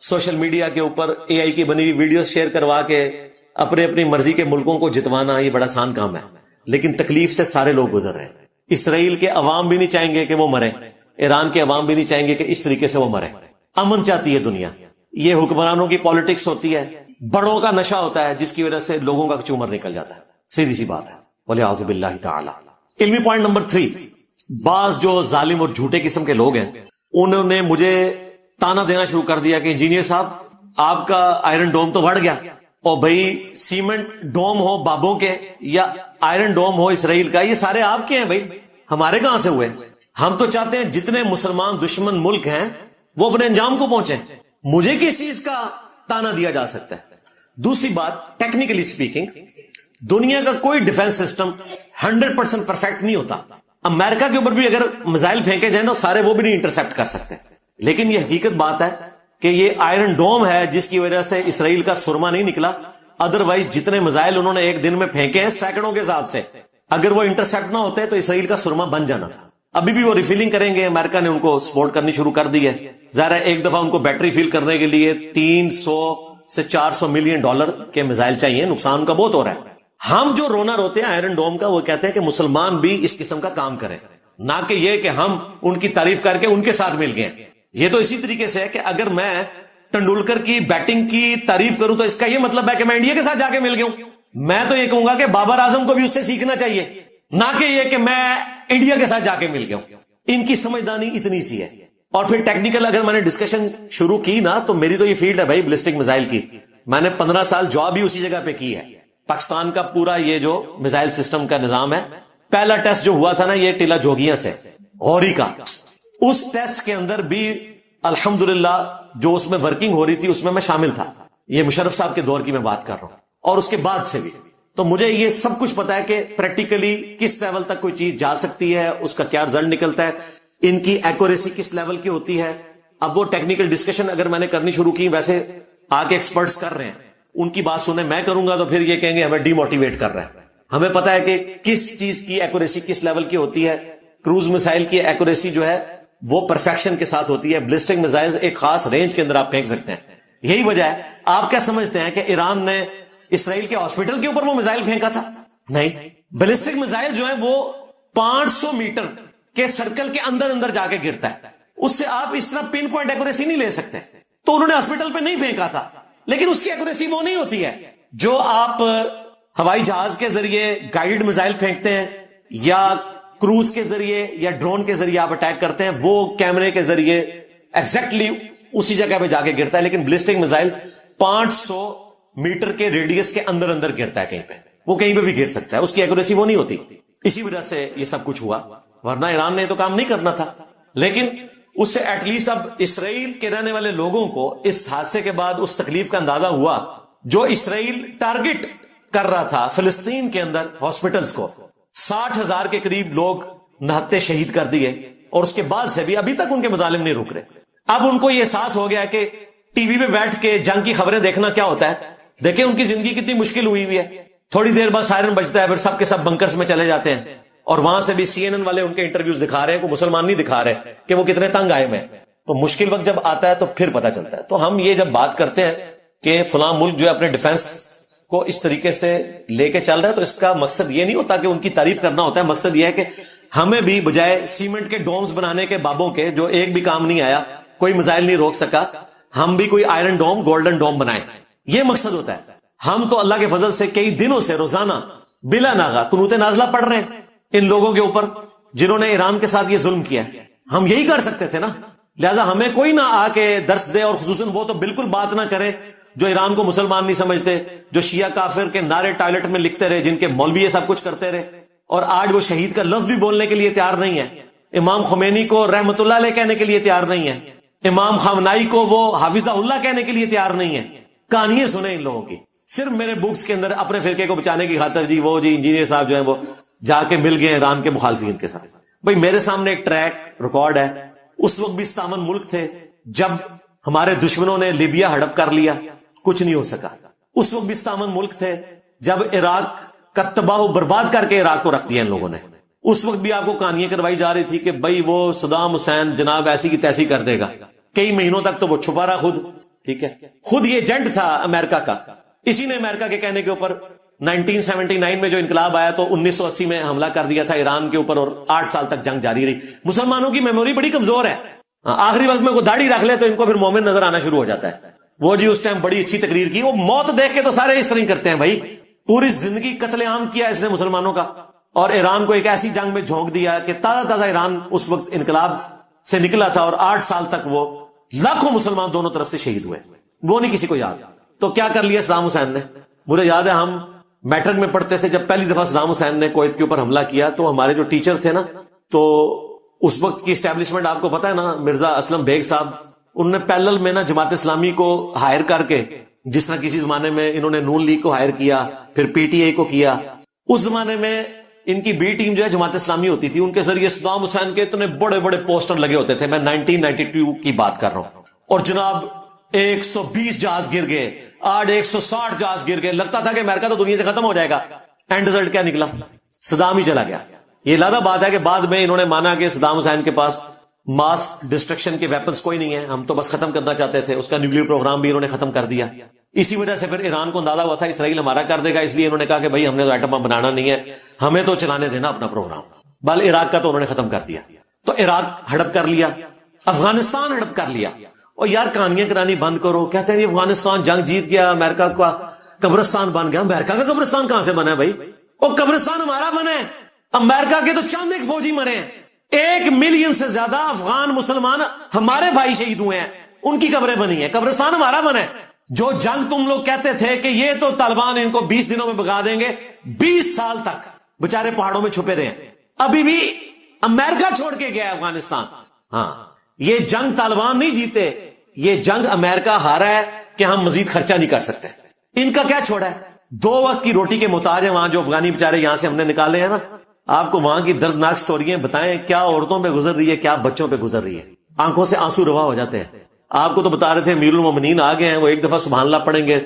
[SPEAKER 1] سوشل میڈیا کے اوپر اے آئی کی بنی ہوئی ویڈیوز شیئر کروا کے اپنی مرضی کے ملکوں کو جتوانا, یہ بڑا آسان کام ہے. لیکن تکلیف سے سارے لوگ گزر رہے ہیں. اسرائیل کے عوام بھی نہیں چاہیں گے کہ وہ مرے, ایران کے عوام بھی نہیں چاہیں گے کہ اس طریقے سے وہ مرے. امن چاہتی ہے دنیا. یہ حکمرانوں کی پالیٹکس ہوتی ہے, بڑوں کا نشہ ہوتا ہے جس کی وجہ سے لوگوں کا چومر نکل جاتا ہے. سیدھی سی بات ہے. وَلِعَوْذُ بِاللَّهِ تَعَالَى. علمی پوائنٹ نمبر 3, بعض جو ظالم اور جھوٹے قسم کے لوگ ہیں انہوں نے مجھے تانا دینا شروع کر دیا کہ انجینئر صاحب آپ کا آئرن ڈوم تو بڑھ گیا. اور بھائی سیمنٹ ڈوم ہو بابوں کے یا آئرن ڈوم ہو اسرائیل کا, یہ سارے آپ کے ہیں بھائی, ہمارے کہاں سے ہوئے؟ ہم تو چاہتے ہیں جتنے مسلمان دشمن ملک ہیں وہ اپنے انجام کو پہنچیں. مجھے کس چیز کا تانا دیا جا سکتا ہے؟ دوسری بات, ٹیکنیکلی سپیکنگ دنیا کا کوئی ڈیفنس سسٹم 100% پرفیکٹ نہیں ہوتا. امریکہ کے اوپر بھی اگر میزائل پھینکے جائیں نا سارے وہ بھی نہیں انٹرسپٹ کر سکتے. لیکن یہ حقیقت بات ہے کہ یہ آئرن ڈوم ہے جس کی وجہ سے اسرائیل کا سرما نہیں نکلا. ادروائز جتنے میزائل انہوں نے ایک دن میں پھینکے ہیں سینکڑوں کے حساب سے, اگر وہ انٹرسپٹ نہ ہوتے تو اسرائیل کا سرما بن جانا تھا. ابھی بھی وہ ریفیلنگ کریں گے. امریکہ نے ان کو سپورٹ کرنی شروع کر دی ہے. ظاہر ہے ایک دفعہ ان کو بیٹری فیل کرنے کے لیے 300 سے 400 ملین ڈالر کے میزائل چاہیے. نقصان ان کا بہت ہو رہا ہے. ہم جو رونا روتے ہیں آئرن ڈوم کا، وہ کہتے ہیں کہ مسلمان بھی اس قسم کا کام کریں، نہ کہ یہ کہ ہم ان کی تعریف کر کے ان کے ساتھ مل گئے. یہ تو اسی طریقے سے ہے کہ اگر میں ٹنڈولکر کی بیٹنگ کی تعریف کروں تو اس کا یہ مطلب ہے کہ میں انڈیا کے ساتھ جا کے مل گیا ہوں. میں تو یہ کہوں گا کہ بابر اعظم کو بھی اس سے سیکھنا چاہیے، نہ کہ یہ کہ میں انڈیا کے ساتھ جا کے مل گیا ہوں. ان کی سمجھدانی اتنی سی ہے. اور پھر ٹیکنیکل اگر میں نے ڈسکشن شروع کی نا، تو میری تو یہ فیلڈ ہے بھائی بلسٹک میزائل کی. میں نے 15 سال جاب بھی اسی جگہ پہ کی ہے. پاکستان کا پورا یہ جو میزائل سسٹم کا نظام ہے، پہلا ٹیسٹ جو ہوا تھا نا یہ ٹیلا جوگیاں سے غوری کا، اس ٹیسٹ کے اندر بھی الحمدللہ جو اس میں ورکنگ ہو رہی تھی اس میں میں شامل تھا. یہ مشرف صاحب کے دور کی میں بات کر رہا ہوں، اور اس کے بعد سے بھی. تو مجھے یہ سب کچھ پتا ہے کہ پریکٹیکلی کس لیول تک کوئی چیز جا سکتی ہے، اس کا کیا رزلٹ نکلتا ہے، ان کی ایکوریسی کس لیول کی ہوتی ہے. اب وہ ٹیکنیکل ڈسکشن اگر میں نے کرنی شروع کی، ویسے آگے ایکسپرٹس کر رہے ہیں، ان کی بات سنیں میں کروں گا تو پھر یہ کہیں گے ہمیں ڈی موٹیویٹ کر رہا ہے. ہمیں پتا ہے کہ کس چیز کی ایکوریسی کس لیول کی ہوتی ہے. کروز میسائل کی ایکوریسی جو ہے وہ پرفیکشن کے ساتھ ہوتی ہے. بلسٹک میزائل ایک خاص رینج کے اندر آپ پھینک سکتے ہیں. یہی وجہ ہے. آپ کیا سمجھتے ہیں کہ ایران نے اسرائیل کے ہاسپٹل کے اوپر وہ میزائل پھینکا تھا؟ نہیں. بلسٹک میزائل جو ہے وہ 500 میٹر کے سرکل کے اندر اندر جا کے گرتا ہے. اس سے آپ اس طرح پن پوائنٹ ایکوریسی نہیں لے سکتے. تو انہوں نے ہاسپٹل پہ نہیں پھینکا تھا، لیکن اس کی ایکوریسی وہ نہیں ہوتی ہے جو آپ ہوائی جہاز کے ذریعے گائیڈڈ میزائل پھینکتے ہیں، یا کروز کے ذریعے یا ڈرون کے ذریعے آپ اٹیک کرتے ہیں. وہ کیمرے کے ذریعے ایگزیکٹلی اسی جگہ پہ جا کے گرتا ہے. لیکن بلسٹک میزائل 500 میٹر کے ریڈیس کے اندر اندر گرتا ہے. کہیں پہ وہ کہیں پہ بھی گر سکتا ہے. اس کی ایکوریسی وہ نہیں ہوتی. اسی وجہ سے یہ سب کچھ ہوا، ورنہ ایران نے تو کام نہیں کرنا تھا. لیکن اس سے ایٹ لیسٹ اب اسرائیل کے رہنے والے لوگوں کو اس حادثے کے بعد اس تکلیف کا اندازہ ہوا جو اسرائیل ٹارگٹ کر رہا تھا فلسطین کے اندر ہاسپٹلز کو. 60,000 کے قریب لوگ نہتے شہید کر دیے، اور اس کے بعد سے بھی ابھی تک ان کے مظالم نہیں رک رہے. اب ان کو یہ احساس ہو گیا کہ ٹی وی پہ بیٹھ کے جنگ کی خبریں دیکھنا کیا ہوتا ہے. دیکھیں ان کی زندگی کتنی مشکل ہوئی ہے. تھوڑی دیر بعد سائرن بجتا ہے، پھر سب کے سب بنکرز میں چلے جاتے ہیں، اور وہاں سے بھی CNN والے ان کے انٹرویوز دکھا رہے ہیں، کوئی مسلمان نہیں دکھا رہے کہ وہ کتنے تنگ آئے میں. تو مشکل وقت جب آتا ہے تو پھر پتہ چلتا ہے. تو ہم یہ جب بات کرتے ہیں کہ فلاں ملک جو ہے اپنے ڈیفنس کو اس طریقے سے لے کے چل رہا ہے، تو اس کا مقصد یہ نہیں ہوتا کہ ان کی تعریف کرنا ہوتا ہے. مقصد یہ ہے کہ ہمیں بھی بجائے سیمنٹ کے ڈومز بنانے کے بابوں کے جو ایک بھی کام نہیں آیا، کوئی میزائل نہیں روک سکا، ہم بھی کوئی آئرن ڈوم گولڈن ڈوم بنائیں. یہ مقصد ہوتا ہے. ہم تو اللہ کے فضل سے کئی دنوں سے روزانہ بلا ناغہ قنوت نازلہ پڑھ رہے ہیں ان لوگوں کے اوپر جنہوں نے ایران کے ساتھ یہ ظلم کیا. ہم یہی کر سکتے تھے نا. لہذا ہمیں کوئی نہ آ کے درس دے، اور خصوصاً وہ تو بالکل بات نہ کرے جو ایران کو مسلمان نہیں سمجھتے، جو شیعہ کافر کے نعرے ٹوائلٹ میں لکھتے رہے، جن کے مولوی یہ سب کچھ کرتے رہے، اور آج وہ شہید کا لفظ بھی بولنے کے لیے تیار نہیں ہے. امام خمینی کو رحمت اللہ علیہ کہنے کے لیے تیار نہیں ہے. امام خامنائی کو وہ حافظہ اللہ کہنے کے لیے تیار نہیں ہے. کہانیاں سنیں ان لوگوں کی، صرف میرے بکس کے اندر اپنے فرقے کو بچانے کی خاطر جی انجینئر صاحب جو ہیں وہ جا کے مل گئے ایران کے مخالفین کے ساتھ. بھئی میرے سامنے ایک ٹریک ریکارڈ ہے. اس وقت بھی استامن ملک تھے جب ہمارے دشمنوں نے لیبیا ہڑپ کر لیا، کچھ نہیں ہو سکا. اس وقت بھی استامن ملک تھے جب عراق کا تباہ و برباد کر کے عراق کو رکھ دیا ان لوگوں نے. اس وقت بھی آپ کو کہانیاں کروائی جا رہی تھی کہ بھئی وہ صدام حسین جناب ایسی کی تیسی کر دے گا. کئی مہینوں تک تو وہ چھپا رہا خود. ٹھیک ہے، خود یہ ایجنٹ تھا امریکہ کا. اسی نے امریکہ کے کہنے کے اوپر 1979 میں جو انقلاب آیا تو 1980 میں حملہ کر دیا تھا ایران کے اوپر، اور 8 سال تک جنگ جاری رہی. مسلمانوں کی میموری بڑی کمزور ہے. آخری وقت میں کوئی داڑھی رکھ لے تو ان کو پھر مومن نظر آنا شروع ہو جاتا ہے. وہ جی اس ٹائم بڑی اچھی تقریر کی. وہ موت دیکھ کے تو سارے اس طرح ہی کرتے ہیں. بھائی پوری زندگی قتل عام کیا اس نے مسلمانوں کا، اور ایران کو ایک ایسی جنگ میں جھونک دیا کہ تازہ ایران اس وقت انقلاب سے نکلا تھا، اور 8 سال تک وہ لاکھوں مسلمان دونوں طرف سے شہید ہوئے. وہ نہیں کسی کو یاد. تو کیا کر لیا صدام حسین نے. مجھے یاد ہے ہم میٹرک میں پڑھتے تھے، جب پہلی دفعہ صدام حسین نے کویت کے اوپر حملہ کیا تو ہمارے جو ٹیچر تھے نا، تو اس وقت کی اسٹیبلشمنٹ آپ کو پتا ہے نا، مرزا اسلم بیگ صاحب، انہوں نے پیرلل میں نا جماعت اسلامی کو ہائر کر کے، جس طرح کسی زمانے میں انہوں نے نون لیگ کو ہائر کیا، پھر پی ٹی آئی کو کیا. اس زمانے میں ان کی بی ٹیم جو ہے جماعت اسلامی ہوتی تھی، ان کے ذریعے صدام حسین کے اتنے بڑے بڑے پوسٹر لگے ہوتے تھے. میں 1992 کی بات کر رہا ہوں. اور جناب 120 جہاز گر گئے، آج 160 جہاز گر گئے. لگتا تھا کہ امریکہ تو دنیا سے ختم ہو جائے گا. اینڈ رزلٹ کیا نکلا؟ صدام ہی چلا گیا. یہ لادہ بات ہے کہ بعد میں انہوں نے مانا کہ صدام حسین کے پاس ماس ڈسٹرکشن کے ویپنز کوئی نہیں ہے، ہم تو بس ختم کرنا چاہتے تھے، اس کا نیوکلیر پروگرام بھی انہوں نے ختم کر دیا. اسی وجہ سے پھر ایران کو اندازہ ہوا تھا اسرائیل ہمارا کر دے گا، اس لیے انہوں نے کہا کہ بھائی ہم نے تو ایٹم بم بنانا نہیں ہے، ہمیں تو چلانے دینا اپنا پروگرام. بل عراق کا تو انہوں نے ختم کر دیا. تو عراق ہڑپ کر لیا، افغانستان ہڑپ کر لیا. اور یار کہانیاں کرانی بند کرو. کہتے ہیں یہ افغانستان جنگ جیت گیا، امریکہ کا قبرستان بن گیا. امریکہ کا قبرستان کہاں سے بنا ہے بھائی؟ وہ قبرستان ہمارا بنا ہے. امریکہ کے تو چند ایک فوجی مرے ہیں، 1 ملین سے زیادہ افغان مسلمان ہمارے بھائی شہید ہوئے ہیں، ان کی قبریں بنی ہیں. قبرستان ہمارا بنا ہے. جو جنگ تم لوگ کہتے تھے کہ یہ تو طالبان ان کو 20 دنوں میں بگا دیں گے، 20 سال تک بےچارے پہاڑوں میں چھپے رہے ہیں. ابھی بھی امریکہ چھوڑ کے گیا افغانستان. ہاں یہ جنگ طالبان نہیں جیتے، یہ جنگ امریکہ ہارا ہے کہ ہم مزید خرچہ نہیں کر سکتے. ان کا کیا چھوڑا ہے؟ 2 وقت کی روٹی کے محتاج ہیں وہاں جو افغانی بیچارے یہاں سے ہم نے نکالے ہیں نا. آپ کو وہاں کی دردناک سٹوریاں بتائیں، کیا عورتوں پہ گزر رہی ہے، کیا بچوں پہ گزر رہی ہے. آنکھوں سے آنسو روا ہو جاتے ہیں. آپ کو تو بتا رہے تھے امیر المومنین آ گئے ہیں، وہ ایک دفعہ سبحان اللہ پڑھیں گے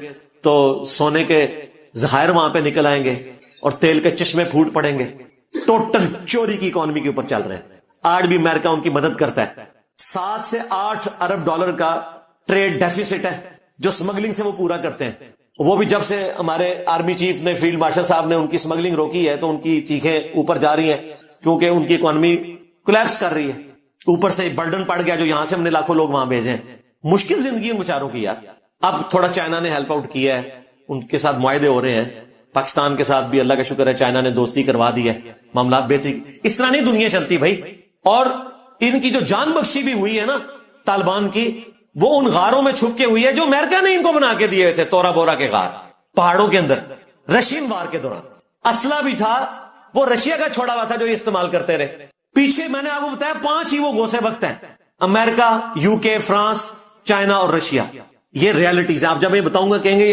[SPEAKER 1] تو سونے کے ذخائر وہاں پہ نکل آئیں گے اور تیل کے چشمے پھوٹ پڑیں گے. ٹوٹل چوری کی اکانومی کے اوپر چل رہے ہیں. آج بھی امریکہ ان کی مدد کرتا ہے. 7 سے 8 ارب ڈالر کا ٹریڈ ڈیفیسٹ ہے جو سمگلنگ سے وہ پورا کرتے ہیں. وہ بھی جب سے ہمارے آرمی چیف نے، فیلڈ مارشل صاحب نے ان کی سمگلنگ روکی ہے تو ان کی چیخیں اوپر جا رہی ہیں کیونکہ ان کی اکانومی کولیپس کر رہی ہے. اوپر سے برڈن پڑ گیا جو یہاں سے ہم نے لاکھوں لوگ وہاں بھیجے ہیں. مشکل زندگی ان بیچاروں کی یار. اب تھوڑا چائنا نے ہیلپ آؤٹ کیا ہے، ان کے ساتھ معاہدے ہو رہے ہیں. پاکستان کے ساتھ بھی اللہ کا شکر ہے چائنا نے دوستی کروا دی ہے، معاملات بہتری. اس طرح نہیں دنیا چلتی بھائی. اور ان کی جو جان بخشی بھی ہوئی ہے نا طالبان کی، وہ ان غاروں میں چھپ کے ہوئی ہے جو امریکہ نے ان کو بنا کے دیے تھے. تورا بورا کے غار پہاڑوں کے اندر رشین وار کے دوران اسلحہ بھی تھا، وہ رشیا کا چھوڑا ہوا تھا جو یہ استعمال کرتے رہے. پیچھے میں نے آپ کو بتایا 5 ہی وہ گوسے وقت ہیں: امریکہ، UK، فرانس، چائنا اور رشیا. یہ ریالٹیز. آپ جب یہ بتاؤں گا کہیں گے